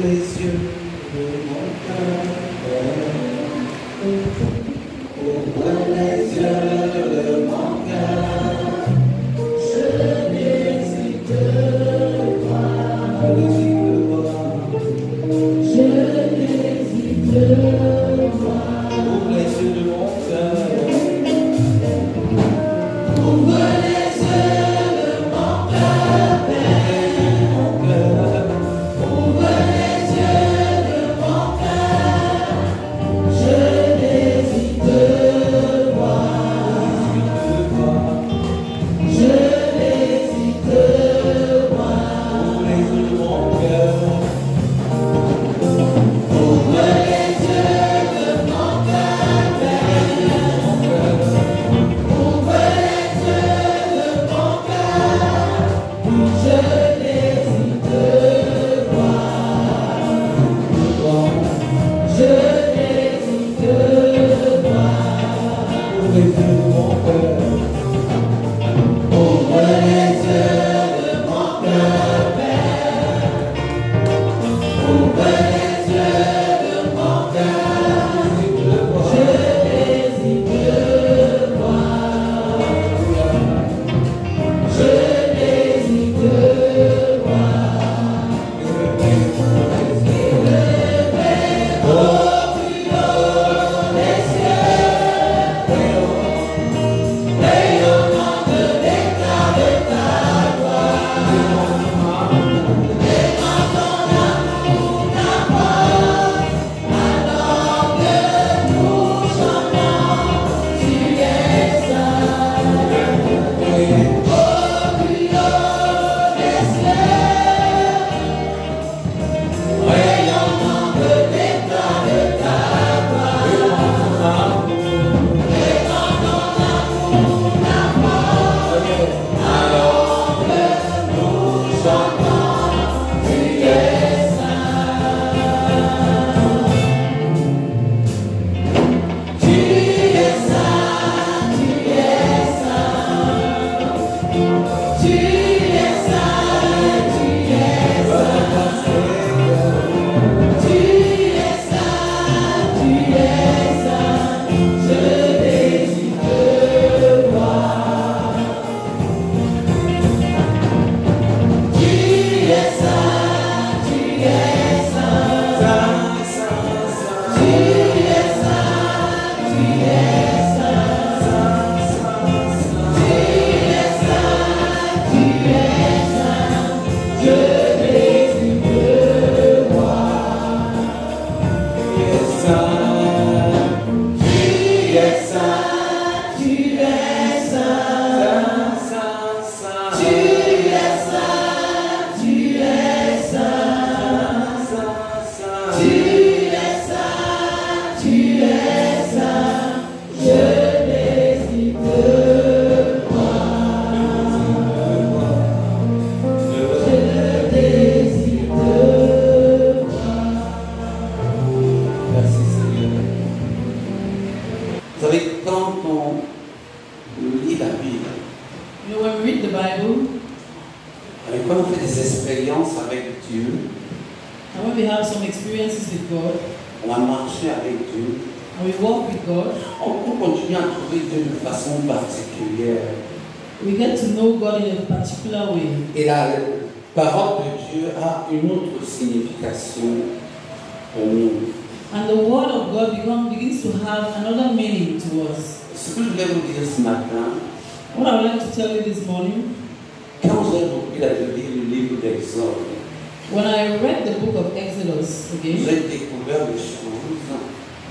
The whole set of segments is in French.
les yeux de mon cœur. Ouvre les yeux de mon cœur. Je n'hésite pas. Je n'hésite pas. Ouvre les yeux de mon cœur. Ouvre les yeux de mon cœur, Père. Ouvre les yeux de mon cœur. Je n'hésite pas. Je n'hésite pas. Ouvre les yeux de mon cœur. Ouvre les yeux de mon cœur, Père. Ouvre les yeux de mon cœur. Je n'hésite pas. Je n'hésite pas. Ouvre les yeux de mon cœur. Ouvre les yeux de mon cœur, Père. Ouvre les yeux de mon cœur. Je n'hésite pas. Je n'hésite pas. Au plus haut des cieux, rayonnant de l'éclat de ta gloire. Et quand ton amour t'apporte, alors que nous chantons, tu es saint. Au plus haut des cieux, rayonnant de l'éclat de ta gloire. Et quand ton amour t'apporte, alors que nous chantons, tu es saint. Tu es saint, tu es saint. Tu es saint, tu es saint. Tu es saint, tu es saint. Je n'hésite pas. Tu es saint, tu es saint. Tu es saint, tu es saint. Tu es saint, tu es saint. Je n'hésite pas. Tu es saint, tu es saint, tu es saint. Tu es saint, tu es saint. Tu es saint, tu es saint. Je n'hésite pas. Je n'hésite pas. Merci Seigneur. Vous savez, quand on lit la Bible, You know, when we read the Bible, et quand on fait des expériences avec Dieu, and when we have some experiences with God, on a marché avec Dieu, and we walk with God, on continue à trouver Dieu de façon particulière. we get to know God in a particular way. Et la parole de Dieu a une autre signification pour nous. And the word of God begins to have another meaning to us. Ce que je voulais vous dire ce matin, What I would like to tell you this morning, quand j'ai repris le livre d'Exode, when I read the book of Exodus again, j'ai découvert des choses,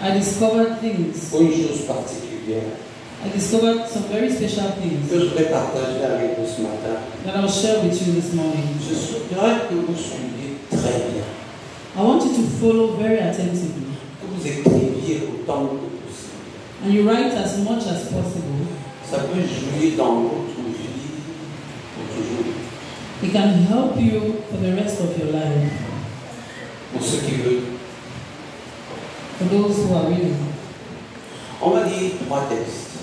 I discovered things. une chose particulière I discovered some very special things que je voulais partager avec vous ce matin. that I will share with you this morning. Je souhaiterais que vous suiviez très bien, I want you to follow very attentively, que vous écriviez autant que possible. and you write as much as possible. Ça peut jouer dans votre vie pour toujours. It can help you for the rest of your life. Pour ceux qui veulent, For those who are willing. on va lire 3 textes.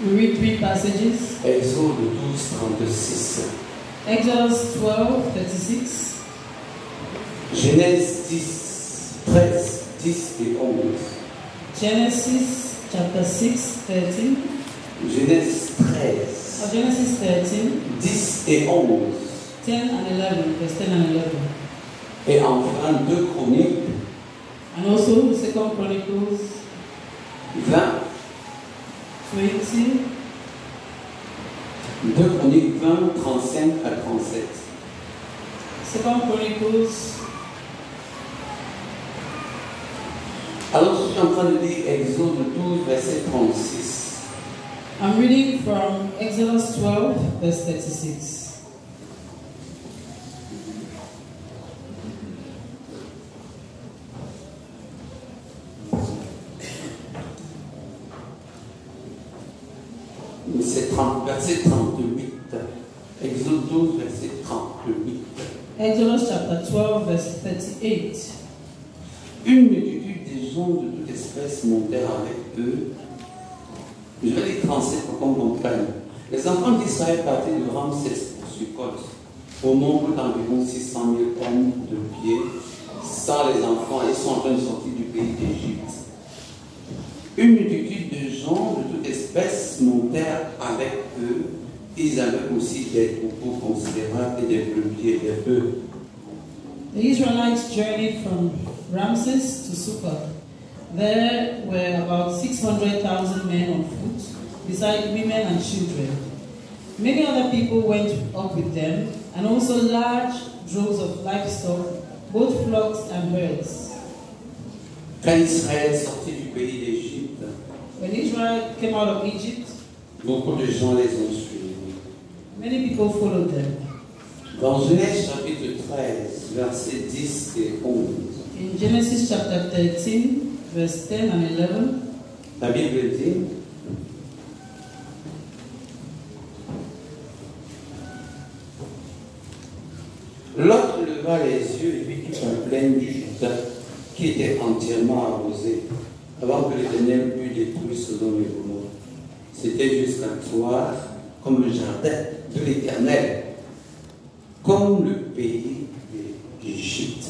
We read 3 passages. Exode 12, 36. Exodus 12, 36. Genèse 10, 13, 10 et 11. Genesis chapter 6, 13. Genèse 13, Genesis 13, 10 et 11. 10 and 11, verse 10 and 11. Et enfin 2 Chroniques And also the Second Chronicles 20, 20, 2 Chroniques 20, 35 à 37. Second Chronicles. Alors je suis en train de lire Exode 12, verset 36. I'm reading from Exodus 12, verse 36. C'est verset 38. Exode 12, verset 38. Exodus chapter 12, verse 38. Une multitude des gens de toute espèce montèrent avec eux. Je vais lire 37 pour qu'on comprenne. Les enfants d'Israël partaient de Ramsès pour Sukkot, au nombre d'environ 600 000 hommes de pied, sans les enfants, ils sont en train de sortir du pays d'Égypte. Une multitude de gens de toute espèce montèrent avec eux. Ils avaient aussi des troupeaux considérables et des brebis et des bœufs. The Israelites journeyed from Ramses to Sukkot. There were about 600,000 men on foot, besides women and children. Many other people went up with them, and also large droves of livestock, both flocks and herds. Quand Israël sortit du pays d'Égypte, When Israel came out of Egypt, beaucoup de gens les ont suivis. many people followed them. Dans Genèse chapitre 13, versets 10 et 11, In Genesis chapter 13, verse 10 and 11, la Bible dit: Lot leva les yeux et vit toute la plaine du Jourdain qui était entièrement arrosée, avant que l'Éternel eût détruit Sodome et Gomorrhe. C'était jusqu'à Zoar, comme le jardin de l'Éternel, comme le pays d'Égypte.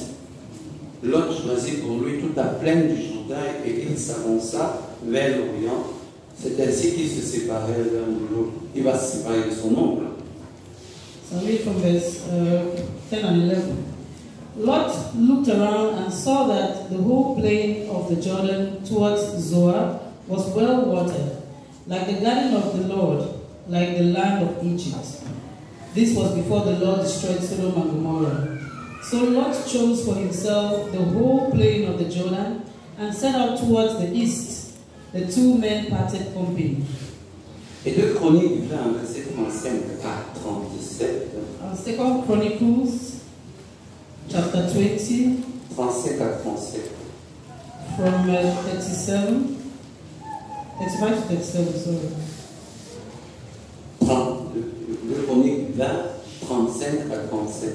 Lot choisit pour lui toute la plaine du Jourdain et il s'avança vers l'Orient. C'est ainsi qu'ils se séparèrent l'un de l'autre. Il va se séparer de son oncle. so I read from verse 10 and 11. Lot looked around and saw that the whole plain of the Jordan towards Zoar was well watered, like the garden of the Lord, like the land of Egypt. This was before the Lord destroyed Sodom and Gomorrah. So Lot chose for himself the whole plain of the Jordan and set out towards the east. The two men parted company. Et 2 Chroniques 20, verset 35 à 37. Second Chronicles chapter 20, 35 à 37. from 37, 35 to 37, sorry. 2 Chroniques 20, 35 à 37.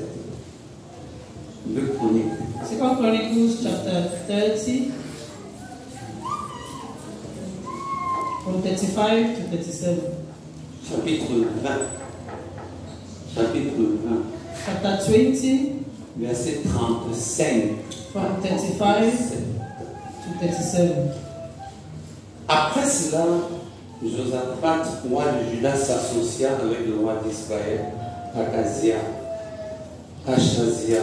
2 Chroniques. Second Chronicles chapter 30, from 35 to 37. Chapitre 20. Chapitre 20. Chapter 20, Verset 35. from 35 to 37. Après cela, Josaphat, roi de Juda, s'associa avec le roi d'Israël, Achazia,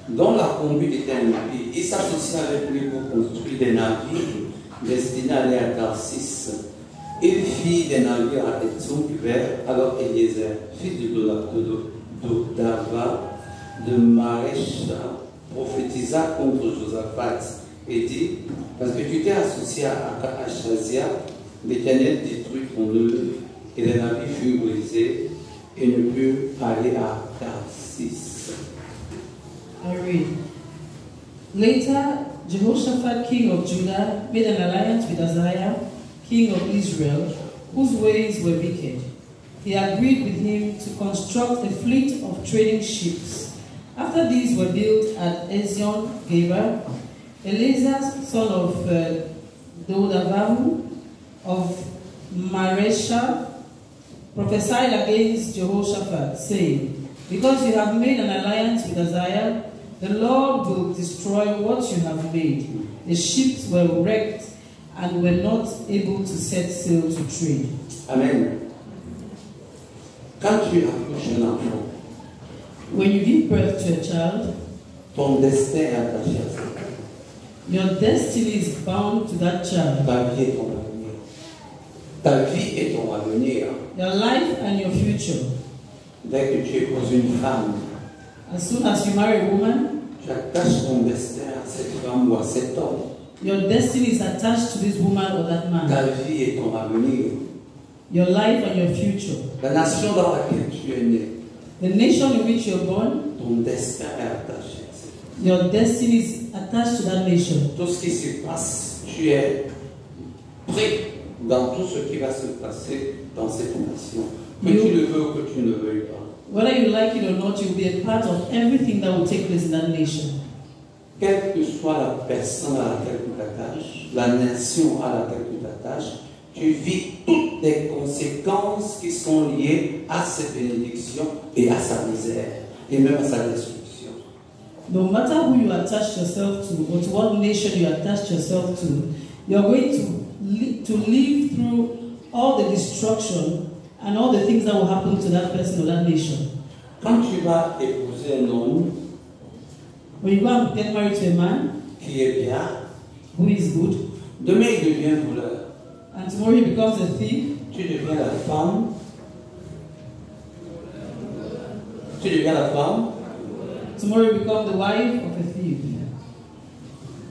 dont la conduite était impie. Il s'associa avec lui pour construire des navires destinés à aller à Tarsis. Il fit des navires à Etsum vers alors Eliezer, fils de Dodava, de Marécha, prophétisa contre Josaphat et dit: parce que tu t'es associé à Achazia, l'Éternel détruit ton œuvre, et les navires furent brisés et ne purent aller à Tarsis. I read. Later, Jehoshaphat, king of Judah, made an alliance with Uzziah, king of Israel, whose ways were wicked. He agreed with him to construct a fleet of trading ships. After these were built at Ezion-Geber, Eleazar, son of Dodavahu of Maresha, prophesied against Jehoshaphat, saying, because you have made an alliance with Uzziah, The Lord will destroy what you have made. The ships were wrecked and were not able to set sail to trade. Amen. Quand tu accouches un enfant, When you give birth to a child, ton destin est attaché à ça. your destiny is bound to that child. Ta vie est ton avenir. Ta vie est ton avenir. Your life and your future. Dès que tu épouses une femme, As soon as you marry a woman, tu attaches ton destin à cette femme ou à cet homme. your destiny is attached to this woman or that man. Ta vie est ton avenir. Your life and your future. La nation dans laquelle tu es né, The nation in which you're born, ton destin est attaché à cette femme. your destiny is attached to that nation. Tout ce qui se passe, tu es pris dans tout ce qui va se passer dans cette nation. Que tu le veux ou que tu ne le veuilles pas. Whether you like it or not, you'll be a part of everything that will take place in that nation. Quelle que soit la personne à laquelle tu t'attaches, la nation à laquelle tu t'attaches, tu vis toutes les conséquences qui sont liées à cette bénédiction et à sa misère, et même à sa destruction. No matter who you attach yourself to, or to what nation you attach yourself to, you're going to live through all the destruction and all the things that will happen to that person or that nation. Quand tu vas épouser un homme When you go and get married to a man qui est bien, who is good, demain il devient voleur. and tomorrow he becomes a thief, Tu deviens la femme. Tu deviens la femme. tomorrow you become the wife of a thief.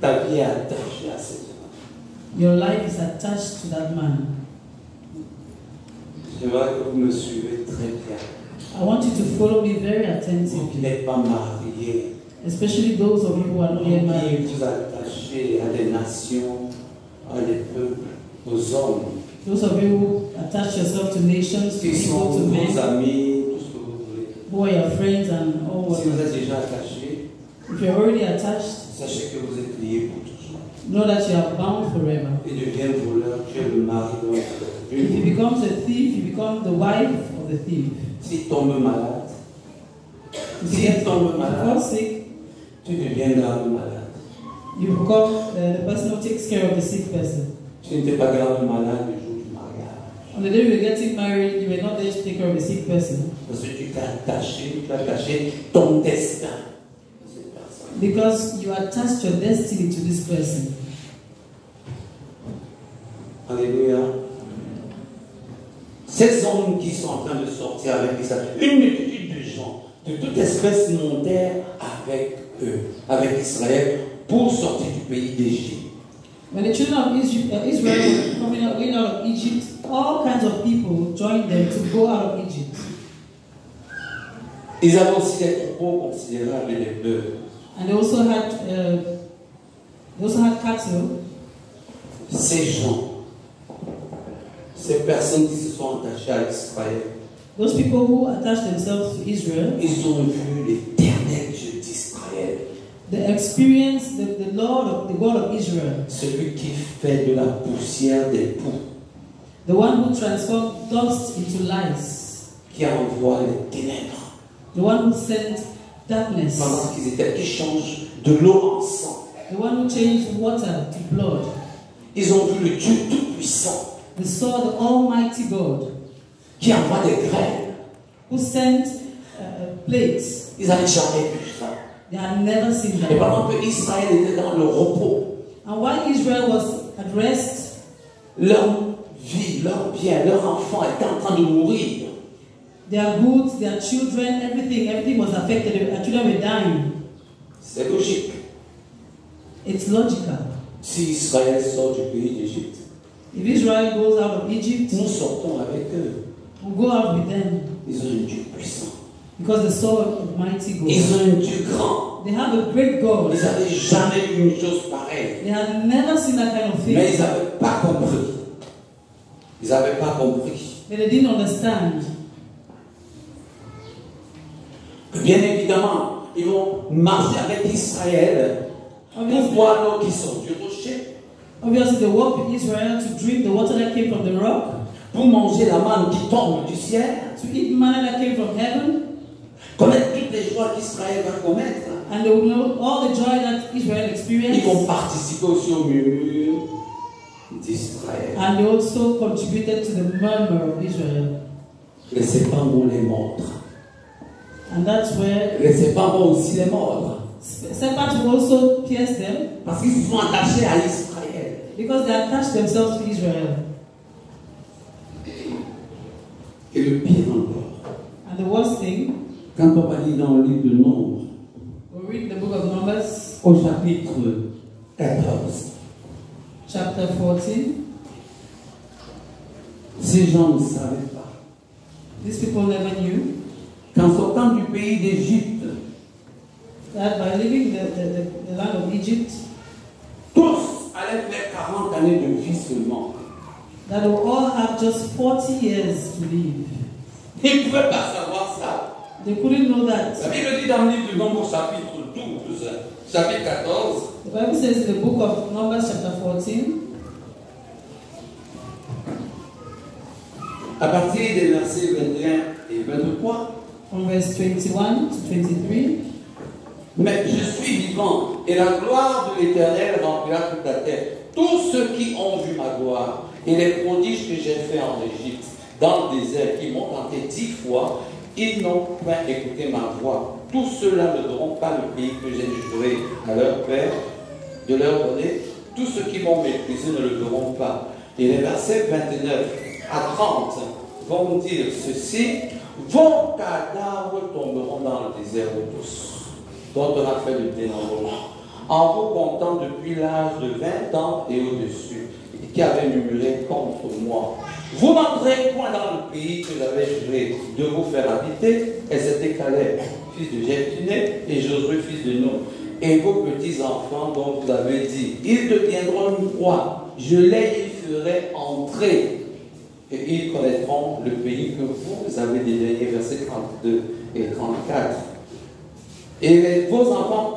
Ta vie est attachée à cette femme. Your life is attached to that man. J'aimerais que vous me suivez très bien. I want you to follow me very Vous qui attentively, n'êtes pas mariés, especially those of you who are not yet qui married. vous attachez à des nations, à des peuples, aux hommes, Those of you who attach yourself to nations, to qui sont people, to vos men, amis, tout ce que vous voulez. who are your friends and all Si vous what. êtes déjà attachés, If you're already attached, sachez que vous êtes liés pour toujours. know that you are bound forever. Et devient voleur, tu es le mari de If he l'autre. becomes a thief, you become the wife of the thief. S'il tombe malade, If he s'il gets tombe fall malade, sick, tu deviendras le malade. you become the person who takes care of the sick person. Tu n'étais pas grave malade le jour du mariage. On the day you were getting married, you were not there to take care of the sick person Parce que tu as attaché ton destin à cette personne. because you attached your destiny to this person. Alléluia. Ces hommes qui sont en train de sortir avec Israël, une multitude de gens, de toute espèce montèrent avec eux, avec Israël, pour sortir du pays d'Égypte. When the children of Israel were coming out, going out of Egypt, all kinds of people joined them to go out of Egypt. Ils avaient aussi des troupeaux considérables et des bœufs. And they also had cattle. Ces gens, ces personnes qui se sont attachées à Israël, Those people who attached themselves to Israel, ils ont vu l'Éternel Dieu d'Israël, they experienced the God of Israel, celui qui fait de la poussière des poux, the one who transformed dust into lice, qui envoie les ténèbres, the one who sent darkness, pendant qu'ils étaient, qui change de l'eau en sang. the one who changed water to blood. Ils ont vu le Dieu tout-puissant They saw the Almighty God qui envoie des graines. who sent plagues. Ils n'avaient jamais vu ça. They had never seen Et that. pendant que Israël était dans le repos, And while Israel was at rest, leur vie, leur bien, leur enfant étaient en train de mourir. their goods, their children, everything was affected. Their children were dying. C'est logique. It's logical. Si Israël sort du pays d'Égypte, If Israel goes out of Egypt, nous sortons avec eux. we'll go out with them Ils ont un Dieu puissant. because they saw a mighty Ils God. ont un Dieu grand. They have a great God. Ils n'avaient jamais vu une chose pareille. They had never seen that kind of Mais thing. ils n'avaient pas compris. Ils n'avaient pas compris. But they didn't understand. Que bien évidemment, ils vont marcher avec Israël pour boire l'eau qui sort du rocher, Obviously, they walked with Israel to drink the water that came from the rock, pour manger la manne qui tombe du ciel, to eat manna that came from heaven, commettre toutes les joies qu'Israël va commettre. And they will know all the joy that Israel experienced. Ils vont participer aussi au murmure d'Israël. And they also contributed to the murmur of Israel. Les serpents vont les mordre. And that's where Les serpents vont aussi les mordre. serpents will also pierce them. Parce qu'ils se sont attachés à Israël. Because they attached themselves to Israel. Et le pire encore, And the worst thing, quand on va lire dans le livre de Nombre, we read the book of Numbers, au chapitre 14, chapter 14. ces gens ne savaient pas. These people never knew Qu'en sortant du pays d'Égypte, that by leaving the land of Egypt, tous allaient faire 40 années de vie seulement. that will all have just 40 years to live. Ils ne pouvaient pas savoir ça. They couldn't know La that. Bible dit dans le livre de Nombre, chapitre 12, chapitre 14, The Bible says in the book of Numbers, chapter 14, à partir des versets 21 et 23, from verse 21 to 23, mais je suis vivant, et la gloire de l'Éternel remplira toute la terre. Tous ceux qui ont vu ma gloire, et les prodiges que j'ai faits en Égypte, dans le désert, qui m'ont tenté 10 fois, ils n'ont point écouté ma voix. Tous ceux-là ne verront pas le pays que j'ai juré à leur père de leur donner. Tous ceux qui m'ont méprisé ne le verront pas. Et les versets 29 à 30 vont dire ceci: vos cadavres tomberont dans le désert tous, dont on a fait le dénombrement, en vous comptant depuis l'âge de 20 ans et au-dessus, qui avait murmuré contre moi. Vous n'entrez point dans le pays que j'avais juré de vous faire habiter, et c'était Caleb, fils de Jephthé, et Josué, fils de Nun, et vos petits-enfants dont vous avez dit, ils deviendront rois, je les y ferai entrer, et ils connaîtront le pays que vous avez dédaigné, versets 32 et 34. Et vos enfants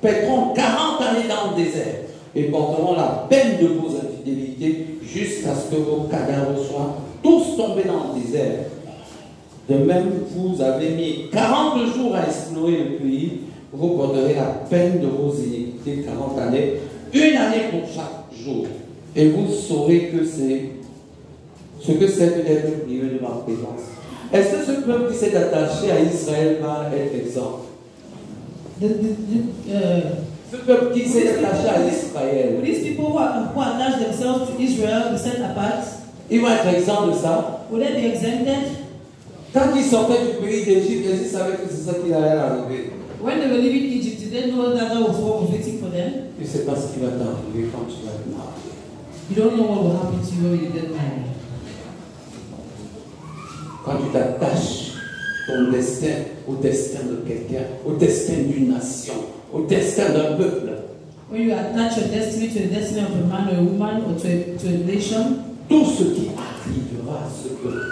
paîtront 40 années dans le désert, et porteront la peine de vos infidélités jusqu'à ce que vos cadavres soient tous tombés dans le désert. De même, vous avez mis 40 jours à explorer le pays, vous porterez la peine de vos iniquités 40 années, une année pour chaque jour. Et vous saurez que c'est ce que c'est d'être privé de ma présence. Est-ce que ce peuple qui s'est attaché à Israël va être exempt? Ce peuple qui s'est attaché à Israël, these people who attach themselves to Israel, be set apart, ils vont être exempts de ça. will they be exempted? Quand ils sortaient du pays d'Égypte, ils savaient que c'est ça qui allait arriver. When they were leaving Egypt, did they know that that was what was waiting for them? Tu ne sais pas ce qui va t'arriver quand tu vas te marier. You don't know what will happen to you when you get married. Quand tu t'attaches ton destin au destin de quelqu'un, au destin d'une nation, au destin d'un peuple, When you attach your destiny to the destiny of a man or a woman or to a nation, tout ce qui arrivera à ce peuple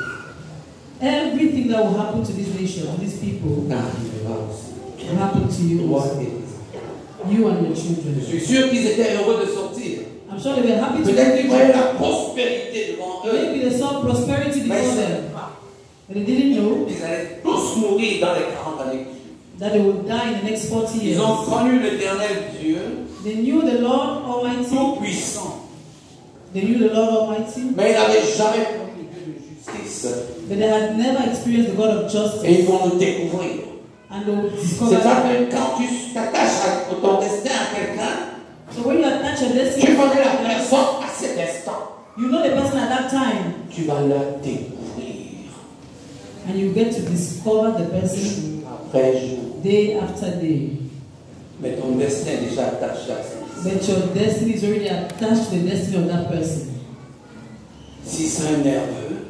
everything that will happen to this nation, to these people, arrivera aussi. will happen to you Toi also. et tes You and your enfants. children. Je suis sûr qu'ils étaient heureux de sortir. I'm sure they were happy to Peut-être qu'ils voyaient leave. la prospérité devant eux. Maybe they saw prosperity Mais ils before ne them, savaient pas. but they didn't know Ils allaient tous mourir dans les 40 années. that they would die in the next 40 Ils years. ont connu l'Éternel Dieu, They knew the Lord Almighty. tout-puissant. They knew the Lord Almighty, Mais ils n'avaient jamais connu Dieu de justice. but they had never experienced the God of Et justice. ils vont le découvrir. And they would C'est discover ça that. que quand tu t'attaches à ton destin à quelqu'un, So when you attach your destiny tu to connais la someone else, personne à cet instant. you know the person at that time, Tu vas la découvrir and you get to discover the person jour après jour. day after day. Mais ton destin est déjà attaché à ça. But your destiny is already attached to the destiny of that person. Si c'est un nerveux,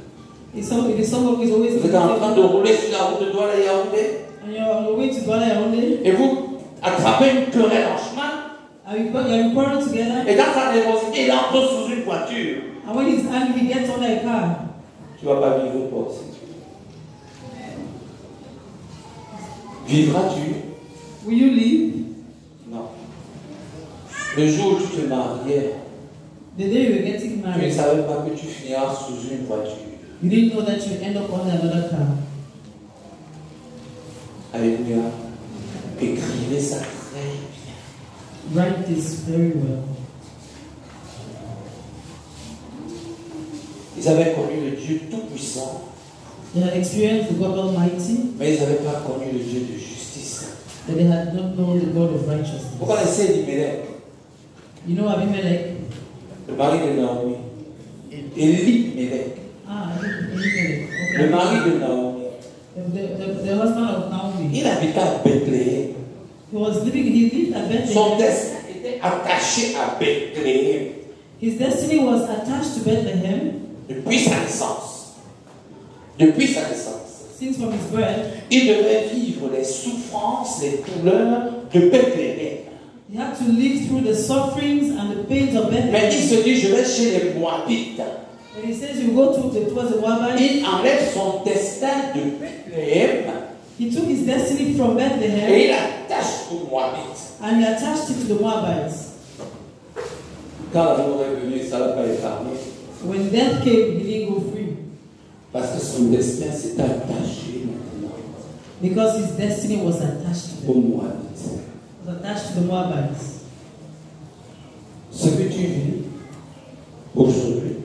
If someone who is always vous êtes en train de rouler sur la route de Douala-Yaoundé and you're on your way to Douala Yaoundé, et vous attrapez une querelle en chemin, and you quarrel together, et dans sa nervosité, il entre sous une voiture. and when he's angry, he gets under a car. Tu ne vas pas vivre toi aussi. Vivras-tu? Will you leave? Non. Le jour où tu te mariais, The day you were getting tu ne married, savais pas que tu finiras sous une voiture. you didn't know that you would end up under another car. Alléluia. Écrivez ça très bien. Write this very well. Ils avaient connu le Dieu Tout-Puissant, They had experienced the God Almighty, mais ils n'avaient pas connu le Dieu de justice. but they had not known the God of righteousness. Vous connaissez Elimelech, You know Abimelech? le mari de Naomi. Elimelech, Abimelech. le Okay. mari de Naomi. The husband of Naomi. Il habitait à Bethléem. He lived at Son Bethlehem. destin était attaché à Bethléem His destiny was attached to Bethlehem depuis sa naissance. Depuis sa naissance. since from his birth. Il devait vivre les souffrances, les douleurs de Bethléem. He had to live through the sufferings and the pains of Mais il Bethlehem. se dit, je vais chez les Moabites. And he says, you go towards the Moabites. Il enlève son destin de Bethléem He took his destiny from et Bethlehem il attache aux Moabites. and he attached it to the Moabites. Quand la mort est venue, ça ne l'a pas épargné. When death came, he didn't go free Parce que son destin s'est attaché maintenant because his destiny was attached to aux them. Moabites. Was attached to the Moabites. Ce que tu vis aujourd'hui,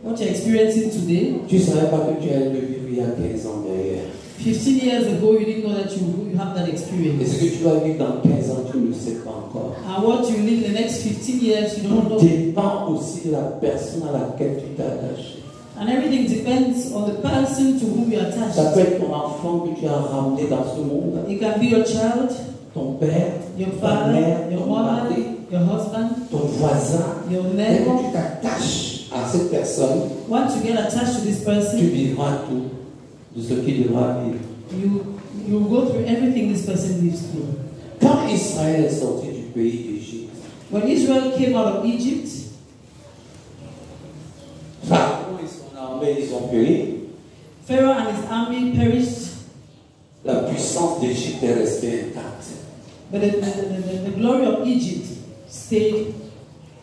What you're experiencing today, tu ne savais pas que tu allais le vivre il y a 15 ans derrière. 15 years ago, you didn't know that you have that Et experience. ce que tu vas vivre dans 15 ans, tu ne le sais pas encore. And what you live the next 15 years, you don't know. Dépend aussi de la personne à laquelle tu t'es attaché. And everything depends on the person to whom you're Ça peut attached. être ton enfant que tu as ramené dans ce monde, It can be your child, ton père, your ta father, mère, your ton mother, mari, your husband, ton voisin. your Dès neighbor. que tu t'attaches à cette personne, Once you get attached to this tu person, vivras tout de ce qu'il devra vivre. you go through everything this person lives through. Quand Israël est sorti du pays d'Égypte, When Israel came out of Egypt, Pharaon et son armée, ils ont péri. Pharaoh and his army perished, La puissance d'Égypte est restée intacte. but the glory of Egypt stayed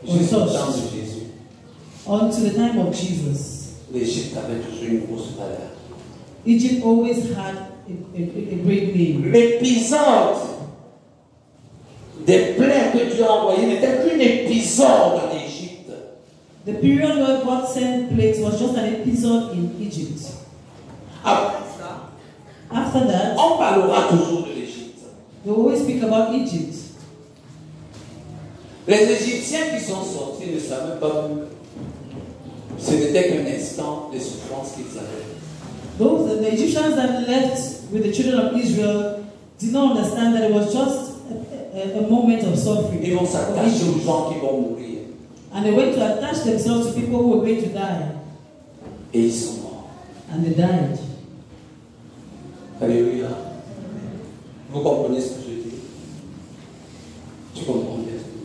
Jusqu'au temps untouched de Jésus, until the time of Jesus. l'Égypte avait toujours une grosse valeur. Egypt always had a great name. L'épisode des plaies que Dieu a envoyées n'était qu'un épisode en Égypte. The period where God sent plagues was just an episode in Egypt. Après ça, After that, on parlera toujours de l'Égypte. we always speak about Egypt. Les Égyptiens qui sont sortis ne savaient pas que ce n'était qu'un instant de souffrance qu'ils avaient. The Egyptians that left with the children of Israel did not understand that it was just a moment of suffering. Ils vont s'attacher aux gens qui vont mourir. And they went to attach themselves to people who were going to die. Et ils sont morts. And they died. Alléluia. Vous comprenez ce que je dis? Tu comprends bien ce que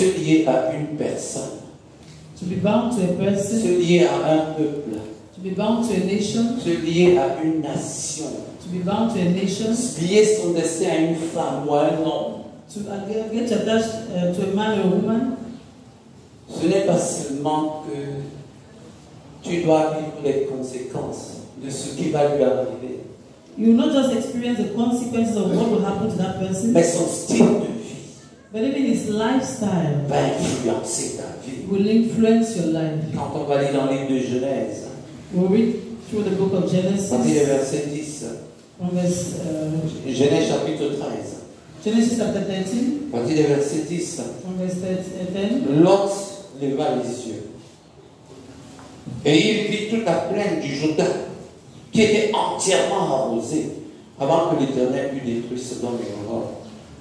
je dis? Se lier à une personne, To be bound to a se person, lier à un peuple, to be bound to a nation, se lier à une nation, to be bound to a nation, lier son destin à une femme ou à un homme. to get attached to a man or a woman. Ce n'est pas seulement que tu dois vivre les conséquences de ce qui va lui arriver, You will not just experience the consequences of what will happen to that person, mais son style de vie but even his lifestyle va influencer ta vie. will influence your life. Quand on va lire dans le livre de Genèse, We'll read through the book of partir du Genesis, verset 10, from verse, Genèse chapitre 13, Genesis chapter 13, partir du verset 10, from verse 10. Lot leva les yeux et il vit toute la plaine du Jourdain qui était entièrement arrosée avant que l'Éternel eût détruit Sodome et Gomorrhe.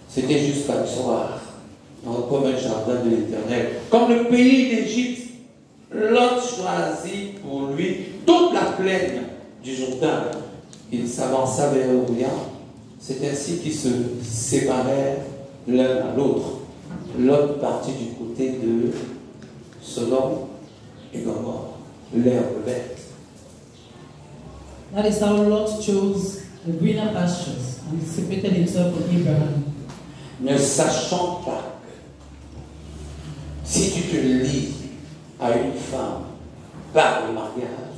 C'était jusqu'à le soir, comme un jardin de l'Éternel. Comme le pays d'Égypte, Lot choisit pour lui toute la plaine du Jourdain. Il s'avança vers Orient. C'est ainsi qu'ils se séparèrent l'un à l'autre. Lot partit du côté de Sodome et Gomorrhe, l'herbe verte. That is how Lot chose the greener pastures and separated himself from Abraham. Ne sachant pas que si tu te lies à une femme par le mariage,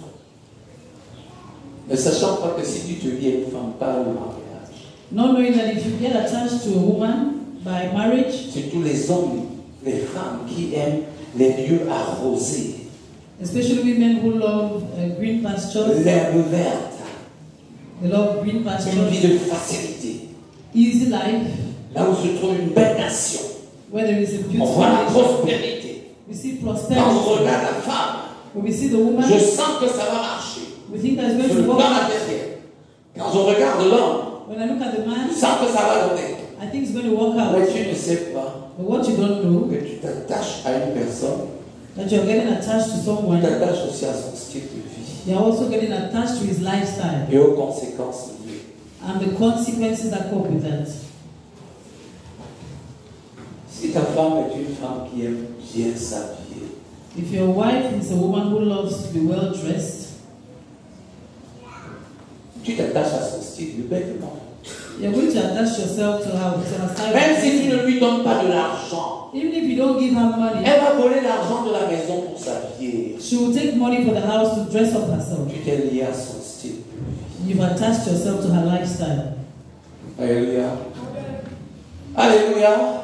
Ne sachant pas que si tu te lis à une femme par le mariage, Not knowing that if you get attached to a woman by marriage, surtout les hommes, les femmes qui aiment les lieux arrosés, especially women who love green pastures, l'herbe verte, they love green une vie pastures, de facilité, easy life, là où se trouve une belle nation, where there is a on beautiful voit la nation. prospérité. We see Quand on prosperity. regarde la femme, When we see the woman, je sens que ça va marcher. we think that's going Je to le work vois out. derrière. Quand je regarde l'homme, When I look at the man, je sens que ça va donner. I think it's going to work out. Mais tu ne sais pas But what you don't know, que tu t'attaches à une personne, that you're getting attached to tu someone, t'attaches aussi à son style de vie you're also getting attached to his lifestyle et aux conséquences liées. and the consequences that come with that. Si ta femme est une femme qui aime bien s'habiller, If your wife is a woman who loves to be well dressed, tu t'attaches à son style de vêtement. you're going to attach yourself to her style. Même si tu ne lui donnes pas de l'argent, Even if you don't give her money, elle va voler l'argent de la maison pour s'habiller. she will take money for the house to dress up herself. Tu t'es lié à son style. You've attached yourself to her lifestyle. Alléluia. Alléluia.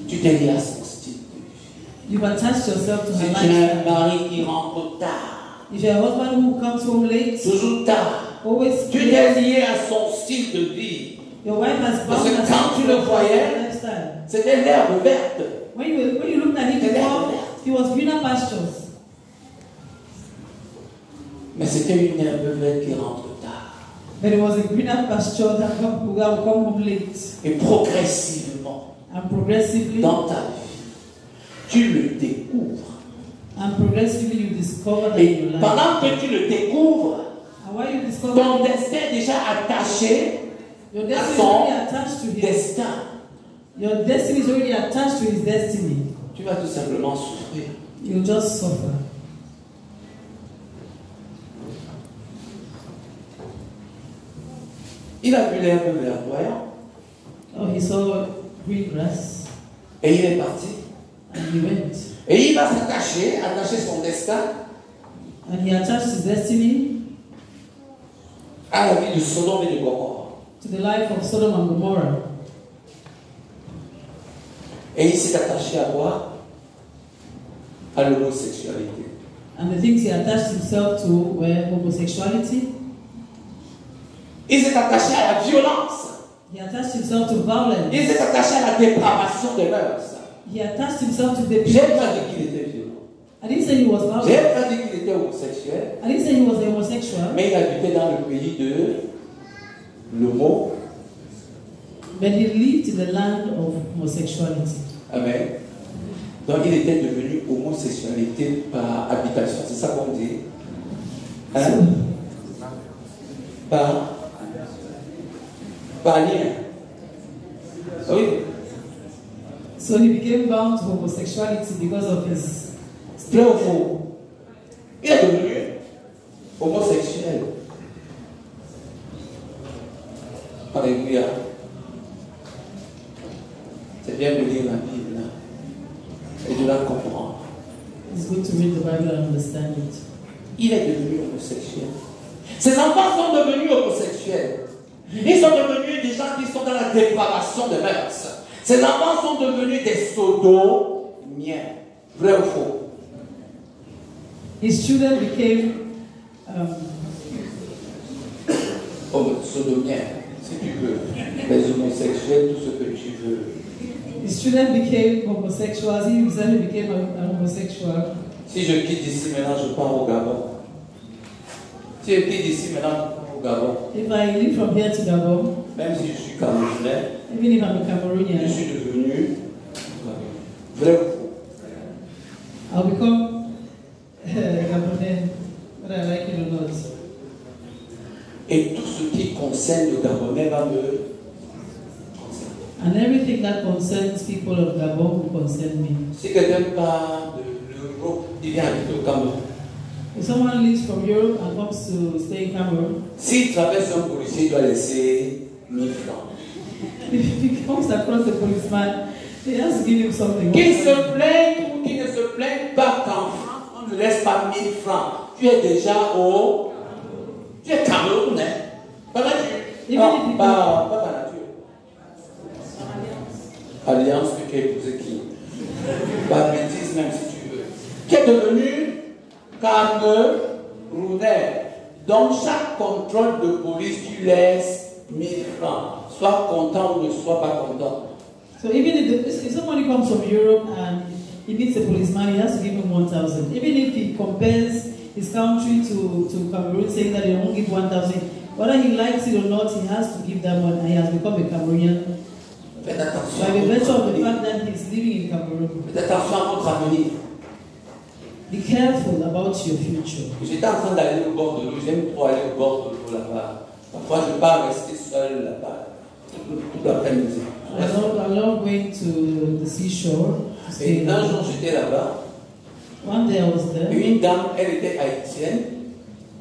Tu t'es lié à son style de vie. You've attached yourself to her Si tu as un lifestyle. mari qui rentre tard, If you're a husband who comes home late, toujours tard, always tu t'es lié à son style de vie. your wife has Parce bound que herself quand tu to le her voyais, lifestyle. c'était l'herbe verte. When you looked at him before, he was greener pastures. Mais c'était une herbe verte qui rentre tard. But it was a greener pasture that will come home late. Et progressivement, And progressively, dans ta vie, tu le découvres. you discover that Et you like. pendant que tu le découvres, And while you discover ton destin est déjà attaché your à destiny is son already attached to his destin. your destiny is already attached to his destiny. Tu vas tout simplement souffrir. You'll just suffer. Il a vu l'herbe verdoyante Oh, he saw green grass et il est parti. and he went. Et il va attacher son destin And he attached his destiny à la vie de Sodome et de Gomorrhe. to the life of Sodom and Gomorrah. Et il s'est attaché à quoi? À l'homosexualité. And the things he attached himself to were homosexuality. Il s'est attaché à la violence. He attached himself to violence. Il s'est attaché à la dépravation des mœurs. He attached himself to the J'ai pas dit qu'il était violent. I didn't say he was J'ai violent. pas dit qu'il était homosexuel. I didn't say he was a homosexual. Mais il habitait dans le pays de l'homo. But he lived in the land of homosexuality. Amen. Donc il était devenu homosexualité par habitation. C'est ça qu'on dit. Hein? Par lien. Oui. So he became bound to homosexuality because of his. Vrai ou faux? Il est devenu homosexuel. Alléluia. C'est bien de lire la Bible et de la comprendre. It's good to read the Bible and understand it. Il est devenu homosexuel. Ses enfants sont devenus homosexuels. Ils sont devenus des gens qui sont dans la dépravation des mœurs. Ses enfants sont devenus des sodomiens. Vrai ou faux? His children became Sodomiens, si tu veux. Les homosexuels, tout ce que tu veux. his children became homosexuals. He himself became an homosexual. Si je quitte d'ici maintenant, je pars au Gabon. Si je quitte d'ici maintenant, je pars au Gabon. If I live from here to Gabon, Même si je suis camerounais, even if I'm a je Cameroonian, suis devenu vrai ou faux? I'll become Gabonese, whether I like it or not. Et tout ce qui concerne le Gabonais va me concerner. And everything that concerns people of Gabon will concern me. Si quelqu'un part de l'Europe, il vient habiter au Cameroun. If someone leaves from Europe and comes to stay in Cameroon, S'il traverse un policier, il doit laisser 1000 francs. if he comes across the policeman, he has to give him something. Qu'il se plaigne ou qu'il ne se plaigne pas qu'en France, on ne laisse pas 1000 francs. Tu es déjà au Tu es Camerounais. Pas nature. Non, pas nature. Alliance que tu as épousé qui? Pas bêtise même si tu veux. Qui est devenu Camerounais. Donc chaque contrôle de police, tu laisses 1000 francs. Sois content ou ne sois pas content. So even if somebody comes from Europe and he meets a policeman, he has to give him 1,000. Even if he compares his country to Cameroon, saying that he won't give 1,000, whether he likes it or not, he has to give that one, and he has become a Cameroonian. Faites attention. By the virtue of the fact that he's living in Cameroon. Faites attention à votre avenir. Be careful about your future. J'étais en train d'aller au bord de l'eau. J'aime trop aller au bord de l'eau là-bas. Parfois, je ne peux pas rester seul là-bas toute l'après-midi. I love going to the seashore. Et un jour, j'étais là-bas. One day I was there. Et une dame, elle était haïtienne.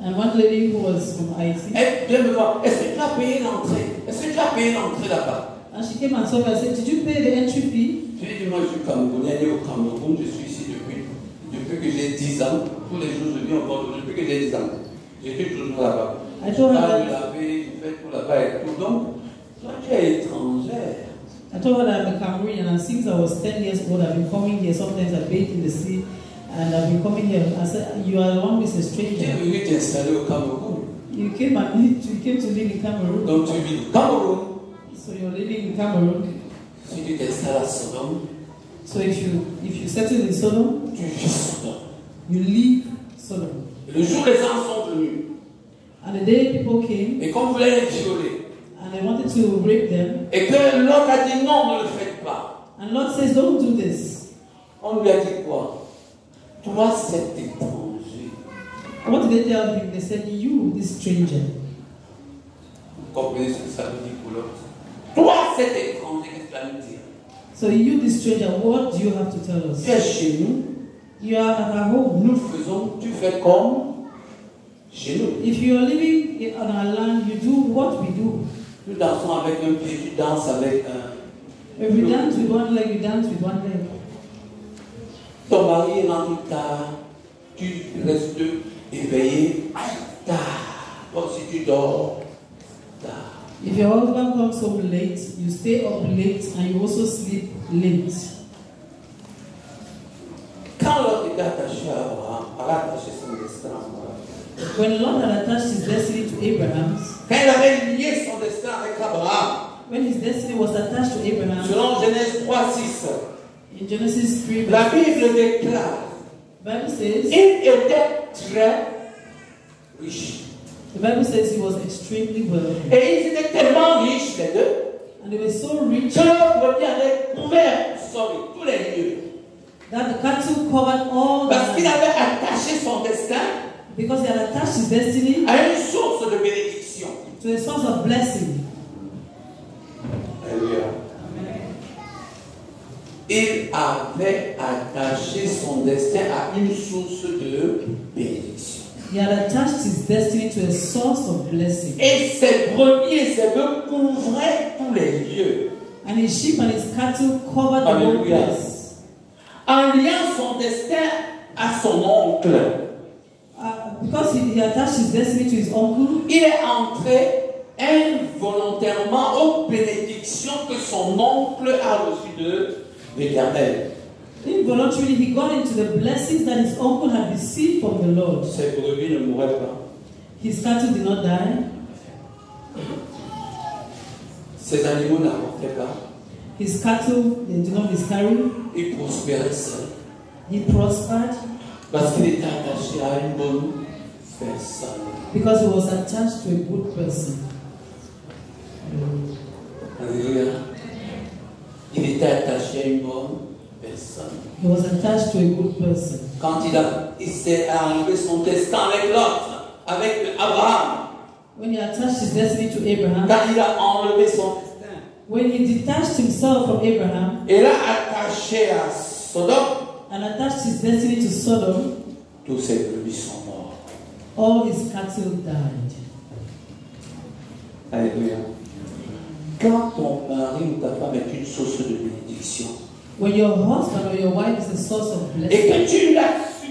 And one lady who was from Haiti. Elle vient me voir. Est-ce que tu as payé l'entrée? Est-ce que tu as payé l'entrée là-bas? And she came and saw me and said, "Did you pay the entry fee?" Je lui ai dit, moi je suis Camerounais, né au Cameroun, je suis ici depuis que j'ai 10 ans. Tous les jours je viens au bord de l'eau depuis que j'ai 10 ans. J'étais toujours là-bas. Je told her laver, that- je fais tout là-bas et tout. Donc, toi tu es étrangère. I told her that I'm a Cameroonian, and since I was 10 years old, I've been coming here. Sometimes I bathe in the sea, and I've been coming here. I said, "You are the one who is a Tu es stranger. venu t'installer au Cameroun. You came to live in Cameroon, Donc tu vis au Cameroun. so you're living in Cameroon. Si tu t'installes à Sodome, So if you settle in Sodom, tu vis Sodome. you leave Sodom." Et le jour où les gens sont venus, And the day people came et qu'on voulait les violer, and they wanted to rape them, et que l'autre a dit non, ne le faites pas. and Lord says, "Don't do this." On lui a dit quoi? Toi, cet étranger. What did they tell him? They said, "You, this stranger." Vous comprenez ce que ça veut dire pour l'autre? Toi, cet étranger, qu'est-ce que tu vas nous dire? So you, this stranger, what do you have to tell us? Tu es chez nous, You are at our home. nous faisons, tu fais comme chez nous. If you are living on our land, you do what we do. Nous dansons avec un pied, tu danses avec un. If you dance with one leg, you dance with one leg. Ton mari est rentré tard, tu restes éveillé tard. Comme si tu dors tard. If your husband comes home late, you stay up late and you also sleep late. Quand l'autre était attaché à Abraham, elle a attaché son destin à Abraham. When the Lord had attached his destiny to Abraham, Quand il avait lié son destin avec Abraham, when his destiny was attached to Abraham, selon Genèse 3:6, in Genesis 3, la Bible déclare the Bible says, il était très riche. the Bible says he was extremely wealthy. Et ils étaient tellement riches, les deux, And they were so rich que leur brebis avait couvert tous les lieux. that the cattle covered all the Parce qu'il land. avait attaché son destin Because he had attached his destiny à une source de bénédiction. to a source of blessing. Alléluia. Il avait attaché son destin à une source de bénédiction. He had attached his destiny to a source of blessing. Et ses brebis et ses bœufs couvraient tous les lieux. And his sheep and his cattle covered the whole Alléluia. place. En liant son destin à son oncle, Because he attached his destiny to his uncle, il est entré involontairement aux bénédictions que son oncle a reçues de l'Éternel. involuntarily he got into the blessings that his uncle had received from the Lord. Ses brebis ne mouraient pas. His cattle did not die. Ses animaux n'avortaient pas. His cattle, they did not miscarry. Il prospérait seul. He prospered Parce qu'il était attaché à une bonne personne. because he was attached to a good person. Alléluia. Il était attaché à une bonne personne. He was attached to a good person. Quand il s'est enlevé son destin avec l'autre, avec Abraham, When he attached his destiny to Abraham, quand il a enlevé son destin, when he detached himself from Abraham il a attaché à Sodome, and attached his destiny to Sodom, tous ses brebis sont morts. all his cattle died. Alléluia. Quand ton mari ou ta femme est une source de bénédiction, When your husband or your wife is a source of et blessing, que tu l'as su,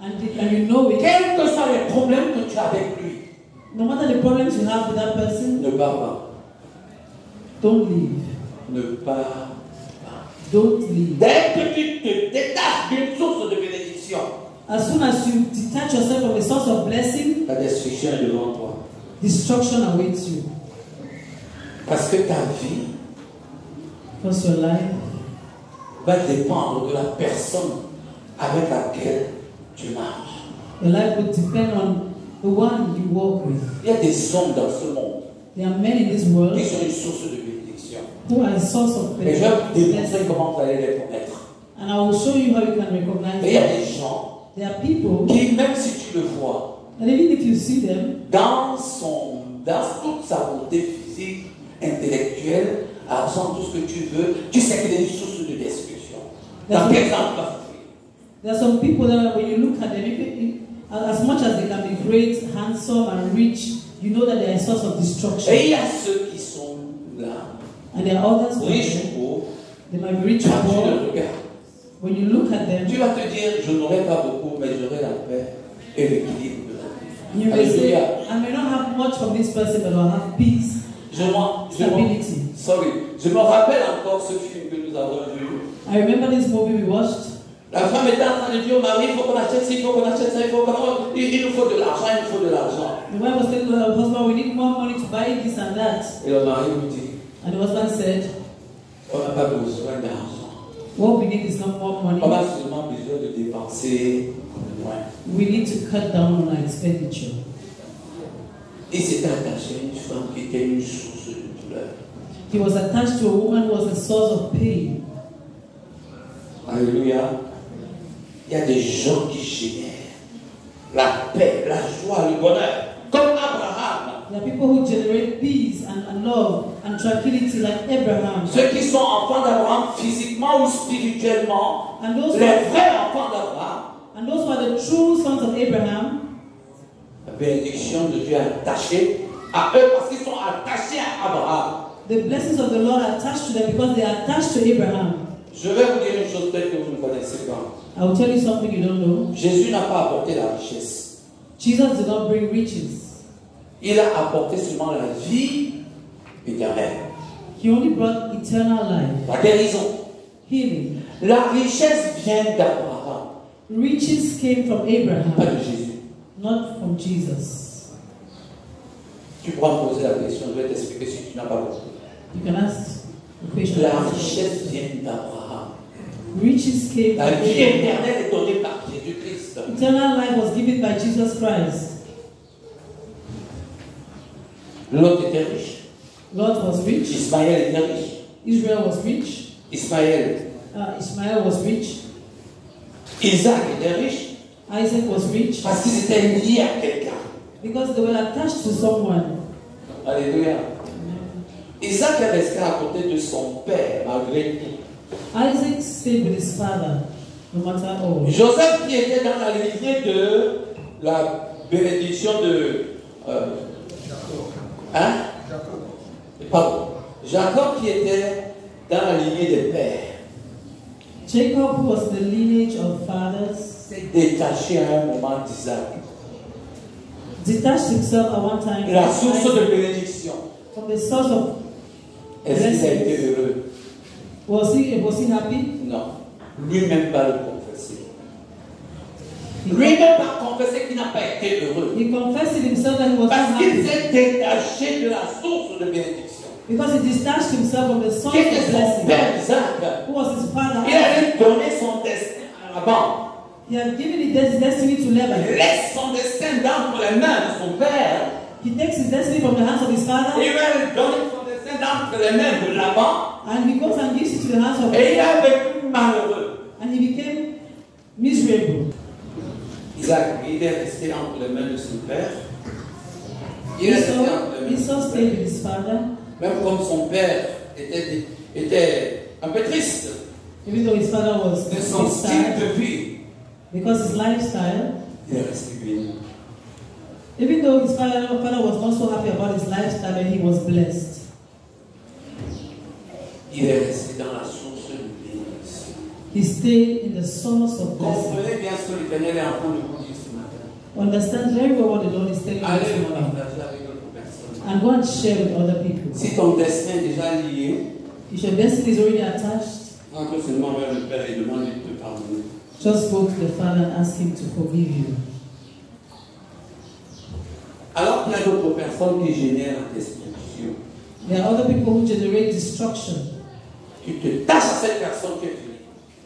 and you know it, quels que soient les problèmes que tu as avec lui, No matter the problems you have with that person, ne pars pas. don't leave. Ne pars pas. Don't leave. Dès que tu te détaches d'une source de bénédiction, As soon as you detach yourself from a source of blessing, la destruction est devant toi. destruction awaits you. Parce que ta vie Because your life va dépendre de la personne avec laquelle tu marches. Your life will depend on the one you walk with. Il y a des hommes dans ce monde There are men in this world qui sont une source de bénédiction. who are a source of Et je vais vous démontrer blessing. comment vous allez les connaître. And I will show you how you can recognize Et il y a them. des gens There are people, qui, même si tu le vois, and even if you see them, dans toute sa bonté physique, intellectuelle, argent, tout ce que tu veux, tu sais qu'il est une source de destruction. Dans quel sens tu vas souffrir? there are some people that when you look at them, as much as they can be great, handsome, and rich, you know that they are a source of destruction. Et il y a ceux qui sont là, And there are others who riches are- ou pauvres, they might be rich quand or tu poor. le regardes, When you look at them, tu vas te dire, je n'aurai pas beaucoup, mais j'aurai la paix et l'équilibre de la vie. you may say, Alléluia. I may not have much from this person, but I'll have peace, stability. Je me rappelle encore ce film que nous avons vu. I remember this movie we watched. La femme était en train de dire au mari, il faut qu'on achète ça, il faut qu'on achète ça, il nous faut de l'argent, il nous faut de l'argent. The wife was telling her husband, we need more money to buy this and that. Et le mari lui dit, And the husband said, on n'a pas besoin d'argent. what we need is not more money. On a seulement besoin de dépenser moins. We need to cut down on our expenditure. Il s'était attaché à une femme qui était une source de douleur. He was attached to a woman who was a source of pain. Alléluia. Il y a des gens qui génèrent la paix, la joie, le bonheur, comme Abraham. There are people who generate peace and love and tranquility like Abraham. Ceux qui sont enfants d'Abraham physiquement ou spirituellement, And those, les who, vrais enfants d'Abraham, and those who are the true sons of Abraham, la bénédiction de Dieu est attachée à eux parce qu'ils sont attachés à Abraham. the blessings of the Lord are attached to them because they are attached to Abraham. Je vais vous dire une chose peut-être que vous ne connaissez pas. I will tell you something you don't know. Jésus n'a pas apporté la richesse. Jesus did not bring riches. Il a apporté seulement la vie éternelle. He only brought eternal life, La guérison. healing. La richesse vient d'Abraham, Riches came from Abraham, pas de Jésus. not from Jesus. Tu pourras me poser la question, je vais t'expliquer si tu n'as pas compris. You can ask the question. La richesse vient d'Abraham. Riches came La from vie Abraham. éternelle est donnée par Jésus-Christ. Eternal life was given by Jesus Christ. L'autre était riche. Lot was rich. Ismaël était riche. Israel was rich. Ismaël. Ismael was rich. Isaac était riche Isaac was rich parce qu'ils étaient liés à quelqu'un. because they were attached to someone. Alléluia. Isaac est resté à côté de son père malgré tout. Isaac stayed with his father, no matter all. Joseph qui était dans la lignée de la bénédiction de... Pardon. Jacob qui était dans la lignée des pères Jacob, who was the lineage of fathers, s'est détaché à un moment d'Isaac. detached himself at one time La source de bénédiction. from the source of Est-ce qu'il a été blessings. heureux? Was he happy? Non. Lui-même va le confesser. Lui-même va confesser qu'il n'a pas été heureux. He confessed it himself that he was not Parce qu'il happy s'est détaché de la source de bénédiction. because he detached himself from the source Qui of était son blessing. père Isaac? Who was his father? Il allait donner son destin à Laban. He had given his destiny to Il Laban. laisse son destin dans les mains de son père. He takes his destiny from the hands of his father Il va lui donner son destin dans les mains de Laban. and he goes and gives it to the hands of Et il Laban. a vécu malheureux. And he became miserable. Isaac, il est resté entre les mains de son père. Il est resté entre les mains de Esau son stayed père. with his father, Même comme son père était un peu triste even though his father was de son style sad, de vie, because his lifestyle, il est resté béni. even though his father was not so happy about his lifestyle, but he was blessed. Il est resté dans la source de bénédiction. He stayed in the source of blessing. Comprenez bien ce que l'Éternel est en train de vous dire ce matin. Understand very well what the Lord is telling you Allez this le morning. partager and go and share with other people. Si ton destin est déjà lié, If your destiny is already attached, rentre seulement vers le Père et demande-lui de te pardonner. just go to the Father and ask Him to forgive you. Alors qu'il y a d'autres personnes qui génèrent la destruction. There are other people who generate destruction. Tu te tâches à cette personne qui est finie.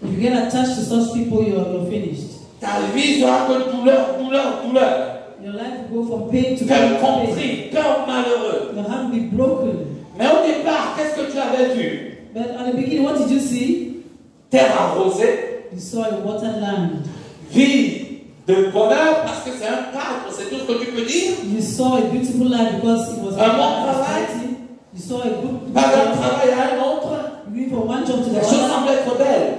If you get attached to such people, you're finished. Ta vie sera que douleur, douleur, douleur. Your life will go from pain to Cœur pain. compris, cœur malheureux. Your heart will be broken. Mais au départ, qu'est-ce que tu avais vu? But at the beginning, what did you see? Terre arrosée, You saw a watered land. vie de bonheur, parce que c'est un cadre, c'est tout ce que tu peux dire. You saw a beautiful life because it was Un bon travail. You saw a good Pas d'un job. travail à un autre. You went from one job to the Les choses other. semblent être belles.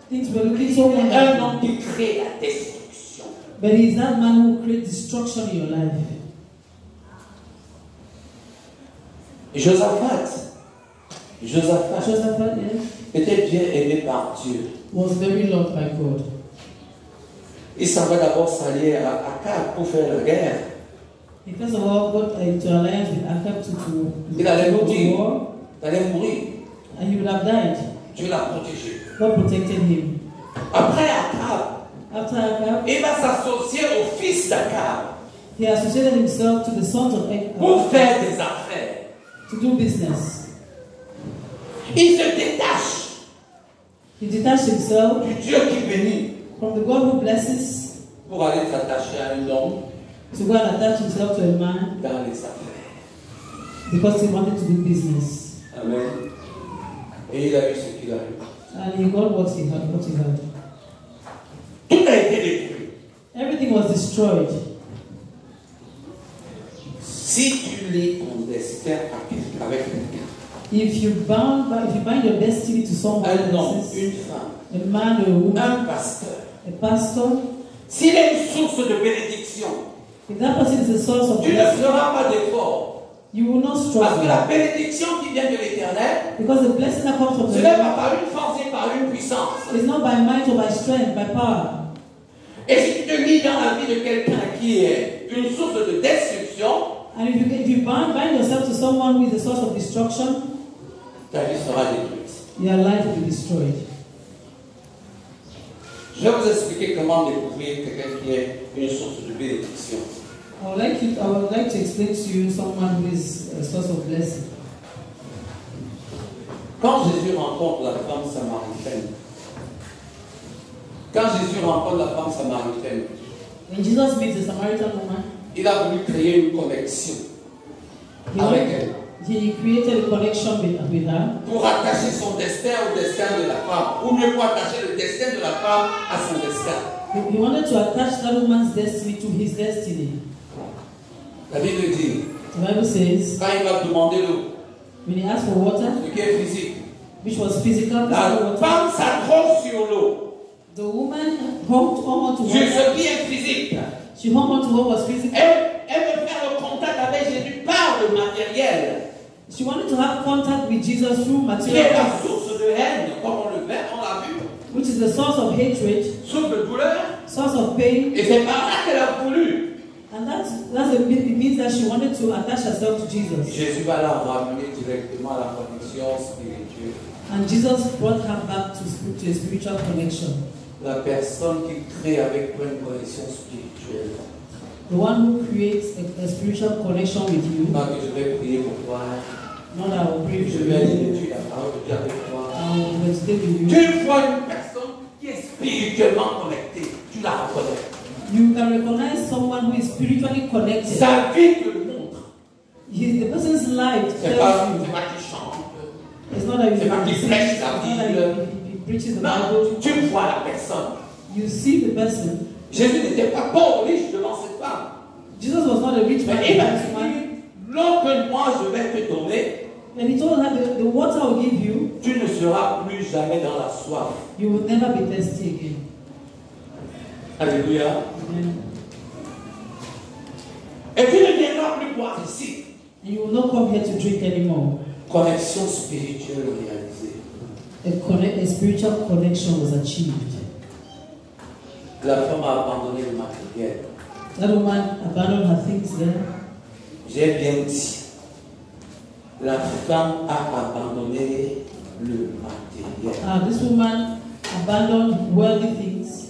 Things were looking so Un wonderful. homme qui crée la destruction. But he is that man who creates destruction in your life. Josaphat, Josaphat, yes, était bien aimé par Dieu. was very loved by God. Il s'en va d'abord s'allier à Akab pour faire la guerre. He first of all got into alliance with Akab to Il allait go to mourir. war, Il allait mourir. and he would have died. Dieu l'a protégé. God protected him. Après Akab, After Akab, il va s'associer au fils d'Akab he associated himself to the sons of pour Akab faire des affaires. to do business. Il se détache He detached himself du Dieu qui bénit from the God who blesses pour aller s'attacher à un homme to go and attach himself to a man dans les affaires. because he wanted to do business. Amen. Et il a eu ce qu'il a eu. And he got what he had. Tout a été détruit. Everything was destroyed. Si tu lis ton destin avec quelqu'un, If you bind your destiny to someone un homme, else's, une femme, a man or a woman, un pasteur, a pastor, s'il est une source de bénédiction, if that person is a source of tu ne blessing, feras pas d'effort. you will not Parce que struggle. la bénédiction qui vient de l'éternel, Because the blessing that comes from ce the n'est Lord pas par une force et par une puissance. is not by might or by strength, by power. Et si tu te lis dans la vie de quelqu'un qui est une source de destruction, And if you bind yourself to someone who is a source of destruction, ta vie sera détruite. your life will be destroyed. Je vais vous expliquer comment découvrir quelqu'un qui est une source de bénédiction. I would like to explain to you someone who is a source of blessing. Quand Jésus rencontre la femme samaritaine, When Jesus meets the Samaritan woman, il a voulu créer une connexion avec elle he created a connection with her pour attacher son destin au destin de la femme, ou mieux pour attacher le destin de la femme à son destin. He wanted to attach that woman's destiny to his destiny. La Bible dit, The Bible says, quand il va demander l'eau, when he asked for water, ce qui est physique, which was physical, la water, femme s'accroche sur l'eau, the woman hung on to sur water. ce qui est physique. She hung on to what was physical. Elle veut faire le contact avec Jésus par le matériel, She wanted to have contact with Jesus through qui est la material, source de haine, comme on l'a vu, which is the source of hatred, source de douleur. source of pain, Et c'est par là qu'elle a voulu. and it means that she wanted to attach herself to Jesus. Jésus va la ramener directement à la connexion spirituelle. And Jesus brought her back to a spiritual connection. La personne qui crée avec toi une connexion spirituelle. The one who creates a spiritual connection with you. Pas que je vais prier pour toi. Not that I will pray Je for vais aller you. étudier la parole de Dieu avec toi. I will meditate with you. Tu vois une personne qui est spirituellement connectée. Tu la reconnais. You can recognize someone who is spiritually connected. Sa vie te le montre. The person's life C'est tells pas you. qui chante. It's not that c'est pas qu'il prêche la he preaches the Non, Bible. tu vois la personne. You see the person. Jésus n'était pas pauvre, riche devant cette femme. Jesus was not a rich man. Mais il a dit, l'eau que moi je vais te donner, And he told her, the water I will give you, tu ne seras plus jamais dans la soif. you will never be thirsty again. Alléluia. Amen. Et tu ne viendras plus boire ici. And you will not come here to drink anymore. Connexion spirituelle réalisée. A spiritual connection was achieved. La femme a abandonné le matériel. That woman abandoned her things there. J'ai bien dit. La femme a abandonné le matériel. This woman abandoned worldly things.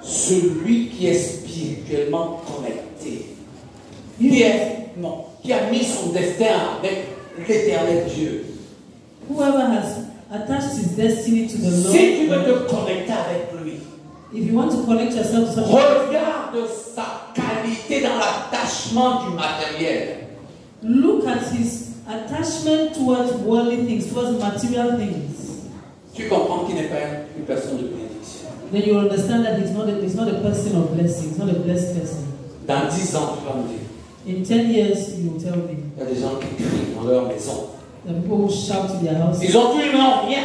Celui qui est spirituellement connecté, qui a mis son destin avec l'éternel Dieu. Whoever has attached his destiny to the Lord. Si tu veux te connecter avec lui, if you want to connect yourself to something, regarde sa qualité dans l'attachement du matériel. Look at his attachment towards worldly things, towards material things. Tu comprends qu'il n'est pas une personne de bénédiction. Then you will understand that he's not a person of blessing. He's not a blessed person. Dans 10 ans, tu vas me dire. In 10 years, you will tell me. Il y a des gens qui crient dans leur maison. The people who shout to their house. Ils ont tout, ils n'ont rien.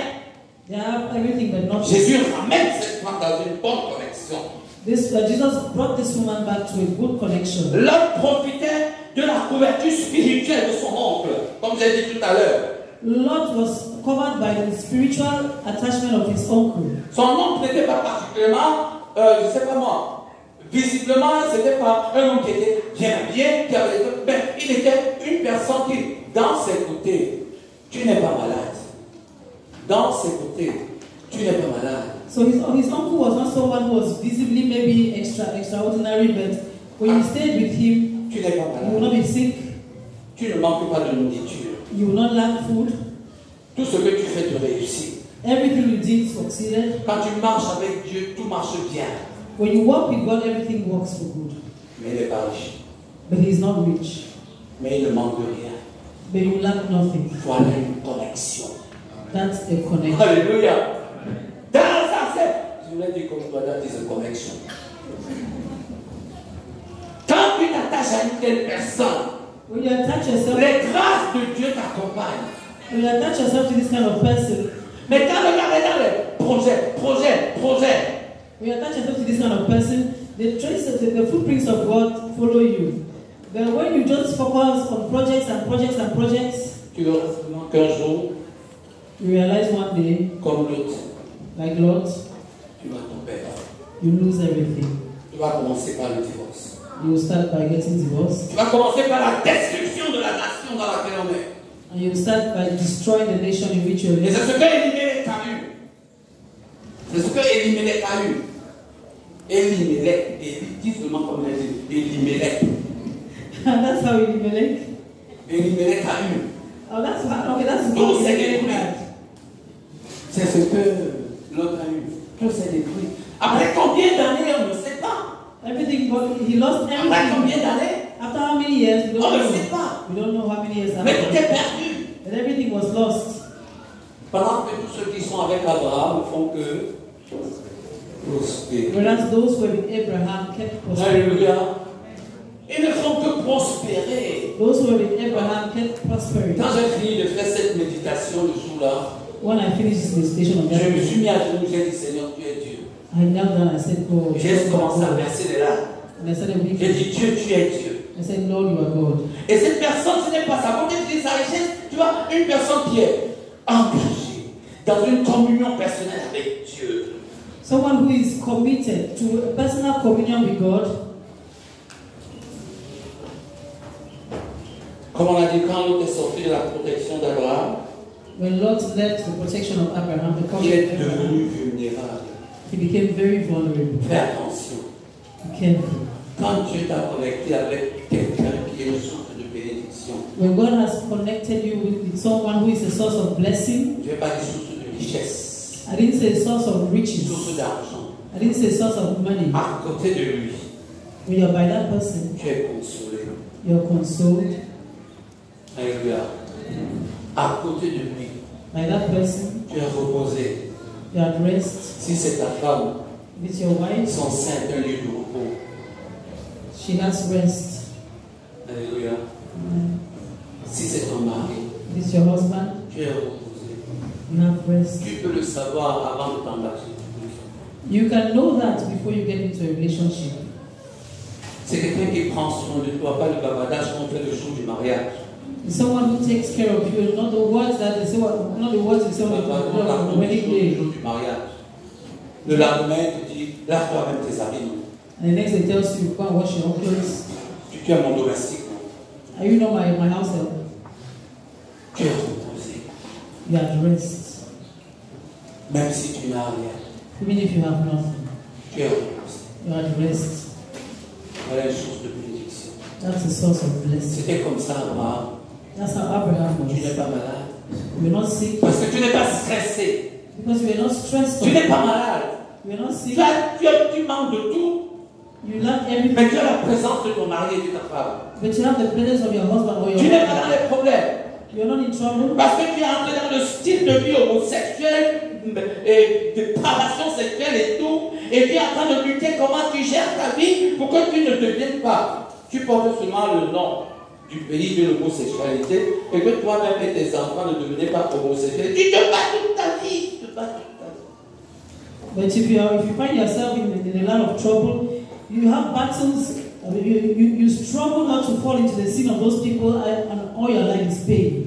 They have everything but not. Jésus ramène cette femme dans une bonne connexion. Jesus brought this woman back to a good connection. L'homme profitait de la couverture spirituelle de son oncle, comme j'ai dit tout à l'heure. Lot was covered by the spiritual attachment of his uncle. Son oncle n'était pas particulièrement, je ne sais pas moi, visiblement, ce n'était pas un homme qui était bien, qui avait, mais il était une personne qui, dans ses côtés, tu n'es pas malade. Dans ses côtés, tu n'es pas malade. So his uncle was not someone who was visibly maybe extraordinary, but when you stayed with him, tu n'es pas malade. You will not be sick. Tu ne manques pas de nourriture. You will not lack food. Tout ce que tu fais te réussit. Everything you did succeeded. Quand tu marches avec Dieu, tout marche bien. When you walk with God, everything works for good. Mais il n'est pas riche. But he is not rich. Mais il ne manque de rien. But you lack nothing. Voilà une connexion. That's a connection. Alléluia. Dans ça, c'est. Je voulais dire comme toi, that is a connection. Quand tu t'attaches à une telle personne, when you attach yourself, les grâces de Dieu t'accompagnent. When you attach yourself to this kind of person, mais quand regardez dans les projets, when you attach yourself to this kind of person, the footprints of God follow you. But when you just focus on projects, tu verras qu'un jour, you realize one day, comme l'autre, like Lot, tu vas tomber. You lose everything. Tu vas commencer par le divorce. You will start by getting divorced. Tu vas commencer par la destruction de la nation dans laquelle on est. And you will start by destroying the nation in which you are Et living. c'est ce que Elimelech a eu. C'est ce que Elimelech a eu. Elimelech, dis seulement comme il a dit, Elimelech. And that's how Elimelech. Elimelech a eu. Oh, that's how Tout s'est Elimelech détruit. had. C'est ce que l'autre a eu. Tout s'est détruit. Après combien d'années, on ne sait pas. Everything, he lost Après everything. combien d'années? After how many years? We On don't ne know. sait pas. We don't know how many years Mais tout after. est perdu. But everything was lost. Pendant que tous ceux qui sont avec Abraham font que prospérer. Whereas those who were with Abraham kept prospering. Alléluia. Ils ne font que prospérer. Those who were with Abraham kept prospering. Quand j'ai fini de faire cette méditation le jour-là, When I finished this meditation on that, je me suis mis à genoux, j'ai dit Seigneur, tu es Dieu. I knelt down and I said, God, J'ai commencé à God. verser des larmes. And I started J'ai weeping. dit Dieu, tu es Dieu. I said, Lord, you are God. Et cette personne, ce n'est pas sa beauté, c'est sa richesse. Tu vois, une personne qui est engagée dans une communion personnelle avec Dieu. Someone who is committed to a personal communion with God. Comme on a dit, quand l'autre est sorti de la protection d'Abraham, When Lot left the protection of Abraham, the il covenant est of Abraham, devenu vulnérable. he became very vulnerable. Fais attention. Be careful. Quand Dieu t'a connecté avec quelqu'un qui est une source de bénédiction, When God has connected you with someone who is a source of blessing, je ne vais pas dire source de richesse, I didn't say source of riches. source d'argent. I didn't say source of money. À côté de lui, When you're by that person, tu es consolé. you're consoled. Alléluia. À côté de lui, By that person, tu es reposé. you're at rest. Si c'est ta femme, With your wife, son sein est un lieu de repos. she has rest. Alléluia. Si c'est ton mari, With your husband, tu es reposé. you have rest. Tu peux le savoir avant de t'engager. You can know that before you get into a relationship. C'est quelqu'un qui prend soin de toi, pas le bavardage qu'on fait le jour du mariage. It's someone who takes care of you, not the words that they say, not the words they say on the wedding Le day. jour du mariage. Le lendemain, tu dis, lave-toi avec tes habits. And the next day tells you, go and wash your own clothes. Tu es mon domestique. Are you not my house help? Tu es reposé. You are at rest. Même si tu n'as rien, Even if you have nothing, tu es reposé. you are at rest. Voilà une source de bénédiction. That's a source of blessing. C'était comme ça, Abraham. That's how Abraham Tu n'es was. pas malade. You were not sick Parce que tu n'es pas stressé. because you were not stressed. Tu n'es pas malade. You were not sick. Tu manques de tout. You lack Mais everything. tu as la présence de ton mari et de ta femme. But you have the presence of your husband or your Tu n'es pas wife. dans les problèmes. You're not in trouble Parce que tu es entré dans le style de vie homosexuel, et de dépravation sexuelle et tout. Et tu es en train de lutter comment tu gères ta vie pour que tu ne deviennes pas. Tu portes seulement le nom du pays de l'homosexualité et que toi-même et tes enfants ne devenaient pas homosexuels. Tu te bats toute ta vie. Tu te bats toute ta vie. But if you find yourself in a lot of trouble, you have battles. I mean, you struggle not to fall into the sin of those people, and all your life is pain.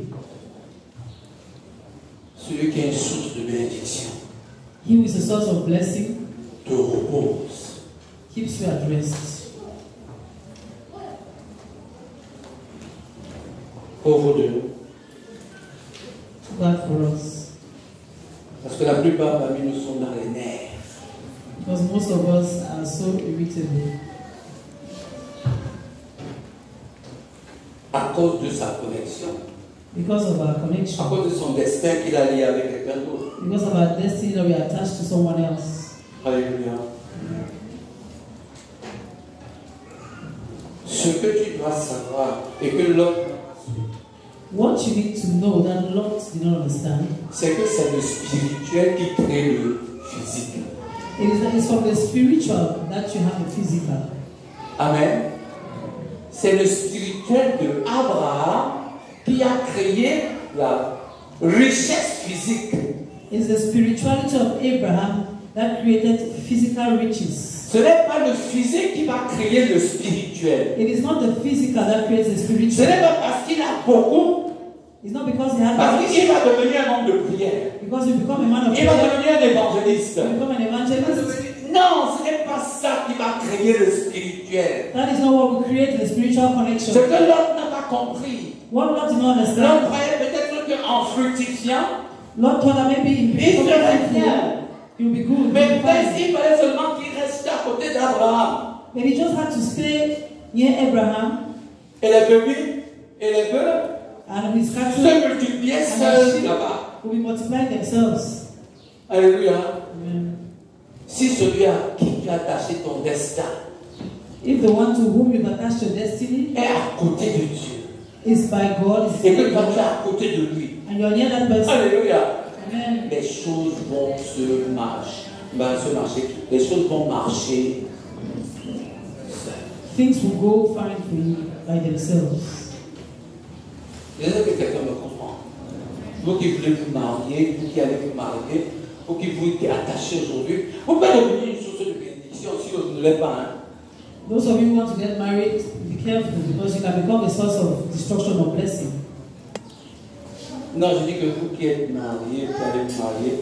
Celui qui est une source de bénédiction He who is a source of blessing te repose. keeps you at rest. Pauvre de nous. God for us. Parce que la plupart parmi nous sont dans les nerfs. Because most of us are so irritable À cause de sa connexion. because of our À connection, cause de son destin qu'il a lié avec quelqu'un d'autre. because of our destiny that we are attached to someone else. Alléluia. Ce que tu dois savoir et que l'autre, What you need to know that Lot did not understand c'est que c'est le spirituel qui crée le physique. is from the spiritual that you have the physical. Amen. C'est le spirituel de Abraham qui a créé la richesse physique. It's the spirituality of Abraham that created physical riches. Ce n'est pas le physique qui va créer le spirituel. It is not the physical that creates the Ce spiritual. n'est pas parce qu'il a beaucoup, It's not because he has parce much, qu'il va devenir un homme de prière. because you become a man of Il va prayer, devenir un évangéliste. you become an evangelist. Non, ce n'est pas ça qui va créer le spirituel. That is not what will create the spiritual Ce connection. que l'autre n'a pas compris. What Lot did not L'homme understand, croyait peut-être qu'en fructifiant, Lot thought that maybe in il becoming serait fruitful, bien. he will be good. Mais he will be peut-être fine. il fallait seulement qu'il reste à côté d'Abraham. But he just had to stay near Abraham Et les brebis et les bœufs and his cattle se multipliaient and his seuls sheep là-bas. will be multiplying themselves. Alléluia. Amen. Si celui à qui tu as attaché ton destin If the one to whom you've attached your destiny est à côté de Dieu is by God, is et que by toi tu es God, à côté de lui, and you're near that person, alléluia, amen, les choses vont se marcher. Les choses vont marcher. things will go fine for you by themselves. J'aimerais que quelqu'un me comprenne. Vous qui voulez vous marier, vous qui allez vous marier, vous qui vous êtes attachés aujourd'hui, vous pouvez devenir une source de bénédiction si vous ne l'êtes pas. Hein? Those of you who want to get married, be careful because you can become a source of destruction or blessing. Non, je dis que vous qui êtes mariés, qui allez vous marier,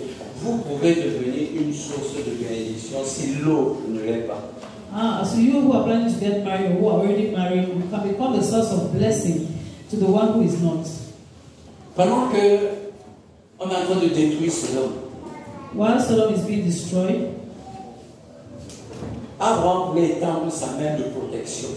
vous pouvez devenir une source de bénédiction si l'autre ne l'est pas. So you who are planning to get married or who are already married, you can become a source of blessing to the one who is not. Pendant que on est en train de détruire Sodome, While Sodom is being destroyed, Abraham voulait étendre sa main de protection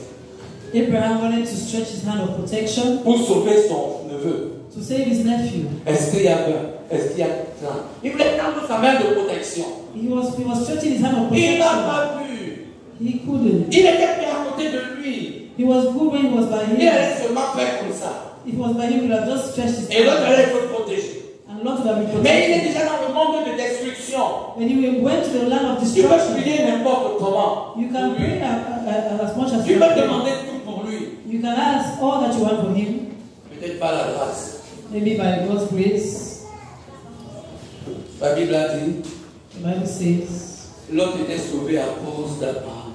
Abraham wanted to stretch his hand of protection pour sauver son neveu. to save his nephew. Est-ce qu'il y a plan? Il voulait étendre sa main de protection. He was stretching his hand of Il n'a protection. pas pu. He couldn't. Il était bien à côté de lui. He was good when he was by Il him. allait seulement faire comme ça. If he was by him, he would have just stretched his Et l'autre hand. allait se protéger. And Lot would have been Mais il est protected. déjà dans le monde de destruction. When he went to the land of Tu peux destruction, prier n'importe comment. you can pray as much as Tu you peux can. demander tout pour lui. You can ask all that you want for him, Peut-être pas la grâce. maybe by God's grace. La Bible a dit, The Bible says, l'autre était sauvé à cause d'Abraham.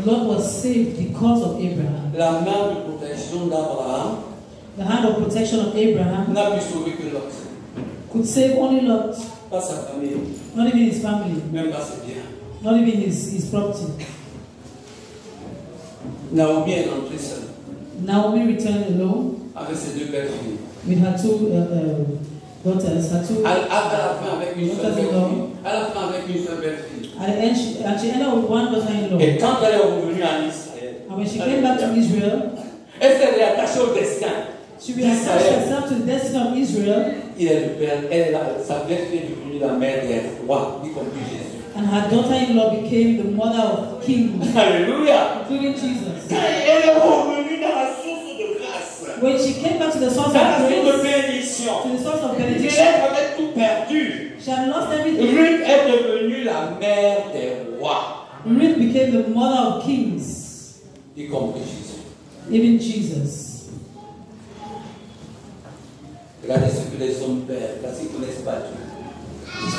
Lot was saved because of Abraham. La main de protection d'Abraham The hand of protection of Abraham n'a pu sauver que l'autre. could save only Lot, Pas sa famille, not even his family, même pas ses biens. not even his property. Naomi est rentrée seule Naomi returned alone avec ses deux belles filles. with her two daughters, her two À la fin avec une seule daughters-in-law. belle-fille. À la fin avec une seule belle-fille. And she ended up with one daughter-in-law. Et quand elle est revenue en Israël, And when she came back to Israel, elle s'est réattachée au destin. she reattached herself to the destiny of Israel. Il est le père, sa belle-fille est devenue la mère des rois, y compris Jésus. And her daughter-in-law became the mother of kings, Alléluia. including Jesus. Quand elle est revenue dans la source de grâce, When she came back to the source dans of la source de grace, bénédiction, to the source of elle benediction, avait tout perdu. she had lost everything. Ruth est devenue la mère des rois, Ruth became the mother of kings, y compris Jésus. even Jesus. Regardez ce que les hommes perdent parce qu'ils ne connaissent pas Dieu.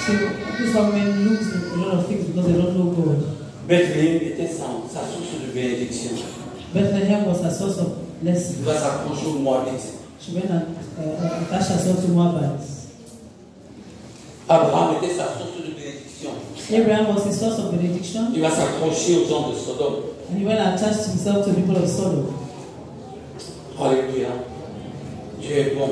So, this is how men lose a lot of things because they don't know God. Bethléem était sa source de bénédiction. Bethlehem was a source of blessing. Il va s'accrocher aux Moabites. She went and attached herself to Moabites. Abraham était sa source de bénédiction. Abraham was his source of benediction, Il va s'accrocher aux gens de Sodome. and he went and attached himself to the people of Sodom. Alléluia. Dieu est bon.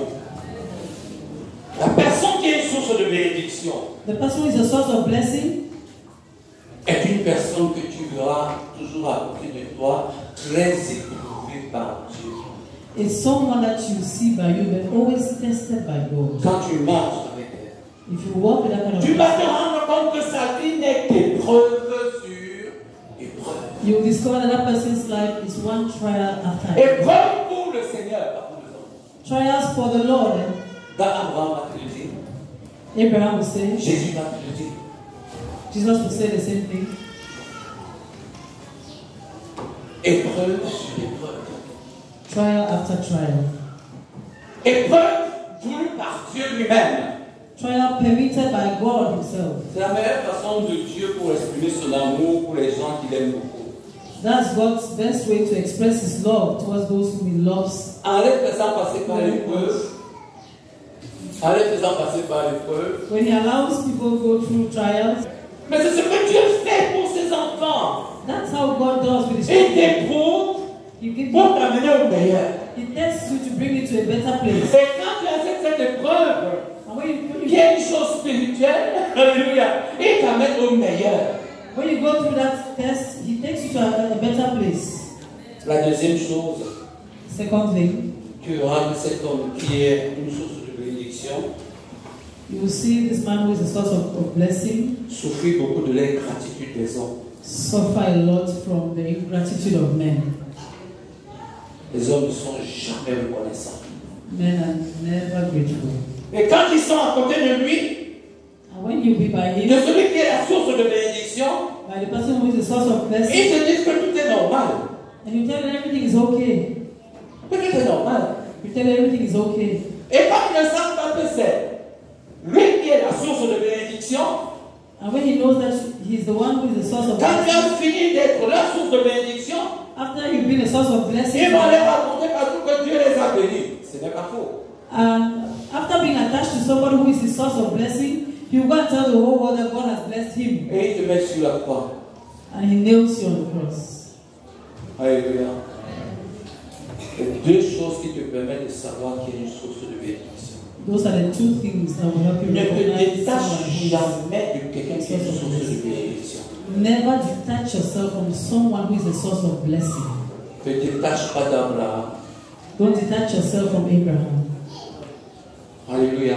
La personne qui est une source de bénédiction The person who is a source of blessing est une personne que tu verras toujours à côté de toi, très éprouvée par Dieu. is someone that you see by you, but always tested by God. Quand tu marches avec elle, If you walk with that kind of tu vas te person, rendre compte que sa vie n'est qu'épreuve sur épreuve. you will discover that that person's life is one trial after another. Épreuve pour le Seigneur, pas pour les hommes. Trials for the Lord. Dans Abraham va te le dire, Abraham will say, Jésus va te le dire. Jesus will say the same thing. Épreuve sur épreuve. Trial after trial. Épreuve voulue par Dieu lui-même. Trial permitted by God Himself. C'est la meilleure façon de Dieu pour exprimer son amour pour les gens qu'il aime beaucoup. That's God's best way to express His love towards those whom He loves. En les faisant passer par l'épreuve, When He allows people to go through trials, mais c'est ce que Dieu fait pour ses enfants. that's how God does with His Il children. t'éprouve He gives pour you, t'amener au meilleur. He tests you to bring you to a better place. Et quand tu as cette épreuve, And when qui est une chose spirituelle, alléluia, il t'amène au meilleur. when you go through that test, He takes you to a better place. La deuxième chose, Second thing, tu verras que cet homme qui est une source de bénédiction you will see this man who is a source of blessing souffrit beaucoup de l'ingratitude des hommes. suffer a lot from the ingratitude of men. Les hommes ne sont jamais reconnaissants. Men are never grateful. Et quand ils sont à côté de lui, And when you be by de Him, celui qui est la source de bénédiction, by the person who is the source of ils blessing, te disent que tout est normal. and you tell them everything is okay. Que tout est normal. You tell them everything is okay. Et quand ils ne savent pas que c'est lui qui est la source de bénédiction, And when he knows that he's the one who is the source of quand tu blessing, as fini d'être la source de bénédiction, after you've been a source of blessing, ils vont les raconter partout que Dieu les a bénis. Ce n'est pas faux. and after being attached to somebody who is the source of blessing, he will go and tell the whole world that God has blessed him. Et il te met sur la croix. And he nails you on the cross. Alléluia. Et deux choses qui te permettent de savoir qu'il y a une source de bénédiction. Those are the two things that will help you Ne te recognize détache someone who is. jamais de quelqu'un qui est une source de bénédiction. Never detach yourself from someone who is a source of blessing. Ne te détache pas d'Abraham. Don't detach yourself from Abraham. Alléluia.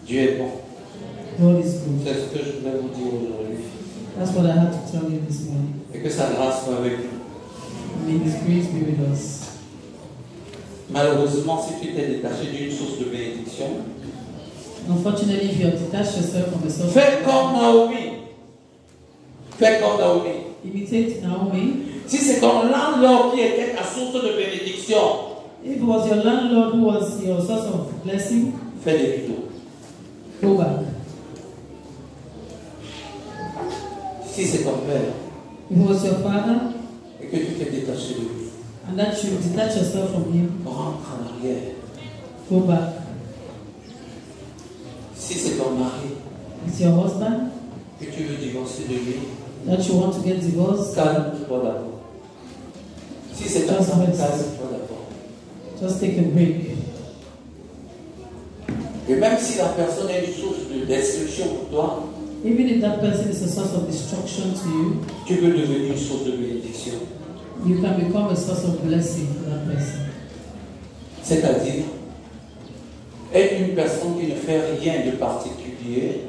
Dieu est bon. God is good. C'est ce que je voulais vous dire aujourd'hui. That's what I had to tell you this morning. Et que sa grâce soit avec nous. May His grace be with us. Malheureusement, si tu t'es détaché d'une source de bénédiction, Unfortunately, if you have detached yourself from the source, fais comme Naomi. Fais comme Naomi. imitate Naomi. Si c'est ton landlord qui était ta source de bénédiction, If it was your landlord who was your source of blessing, fais des rideaux. go back. Si c'est ton père If it was your father, et que tu t'es détaché de lui, and that you detach yourself from him, rentre en arrière. go back. Si c'est ton mari It's your husband que tu veux divorcer de lui, that you want to get divorced, calme-toi d'abord. Si c'est ta femme, calme-toi d'abord. Just take a break. Et même si la personne est une source de destruction pour toi, Even if that person is a source of destruction to you, tu peux devenir une source de bénédiction. you can become a source of blessing for that person. C'est-à-dire, être une personne qui ne fait rien de particulier,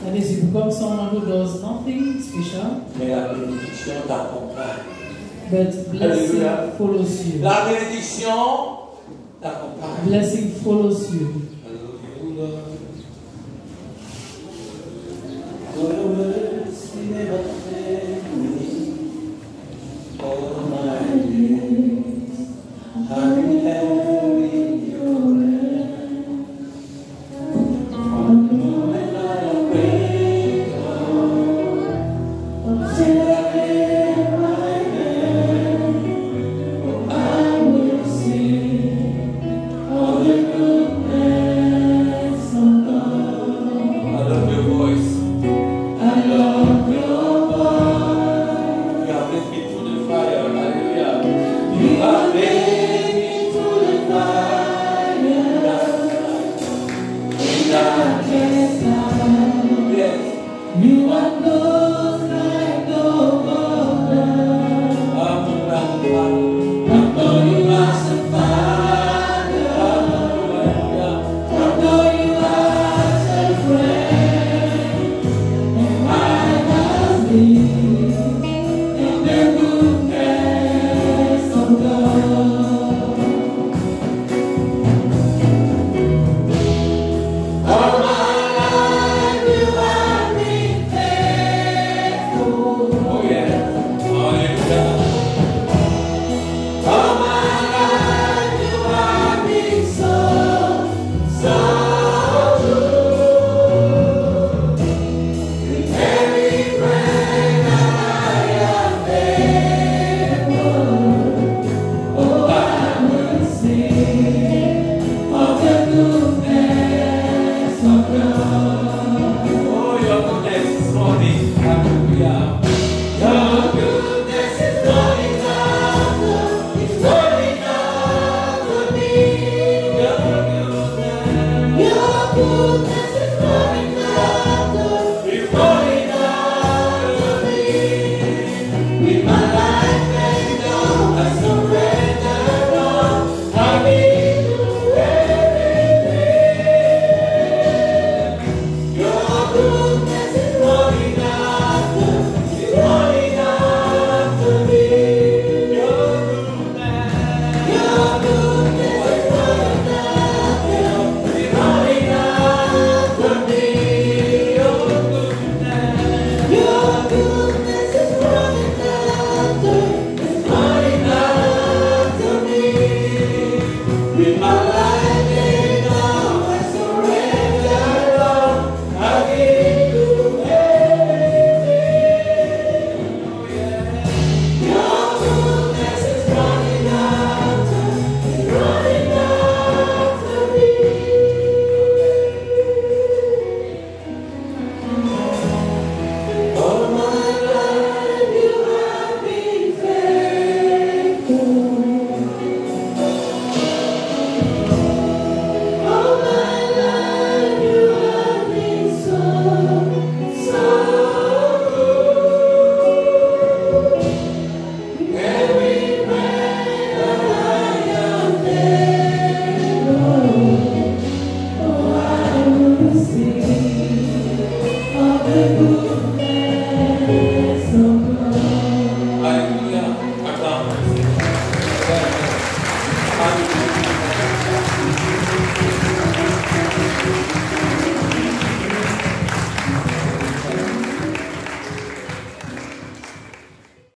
That is, you become someone who does nothing special, mais la bénédiction t'accompagne. but blessing Alléluia. follows you. La bénédiction t'accompagne. Blessing follows you. Hallelujah.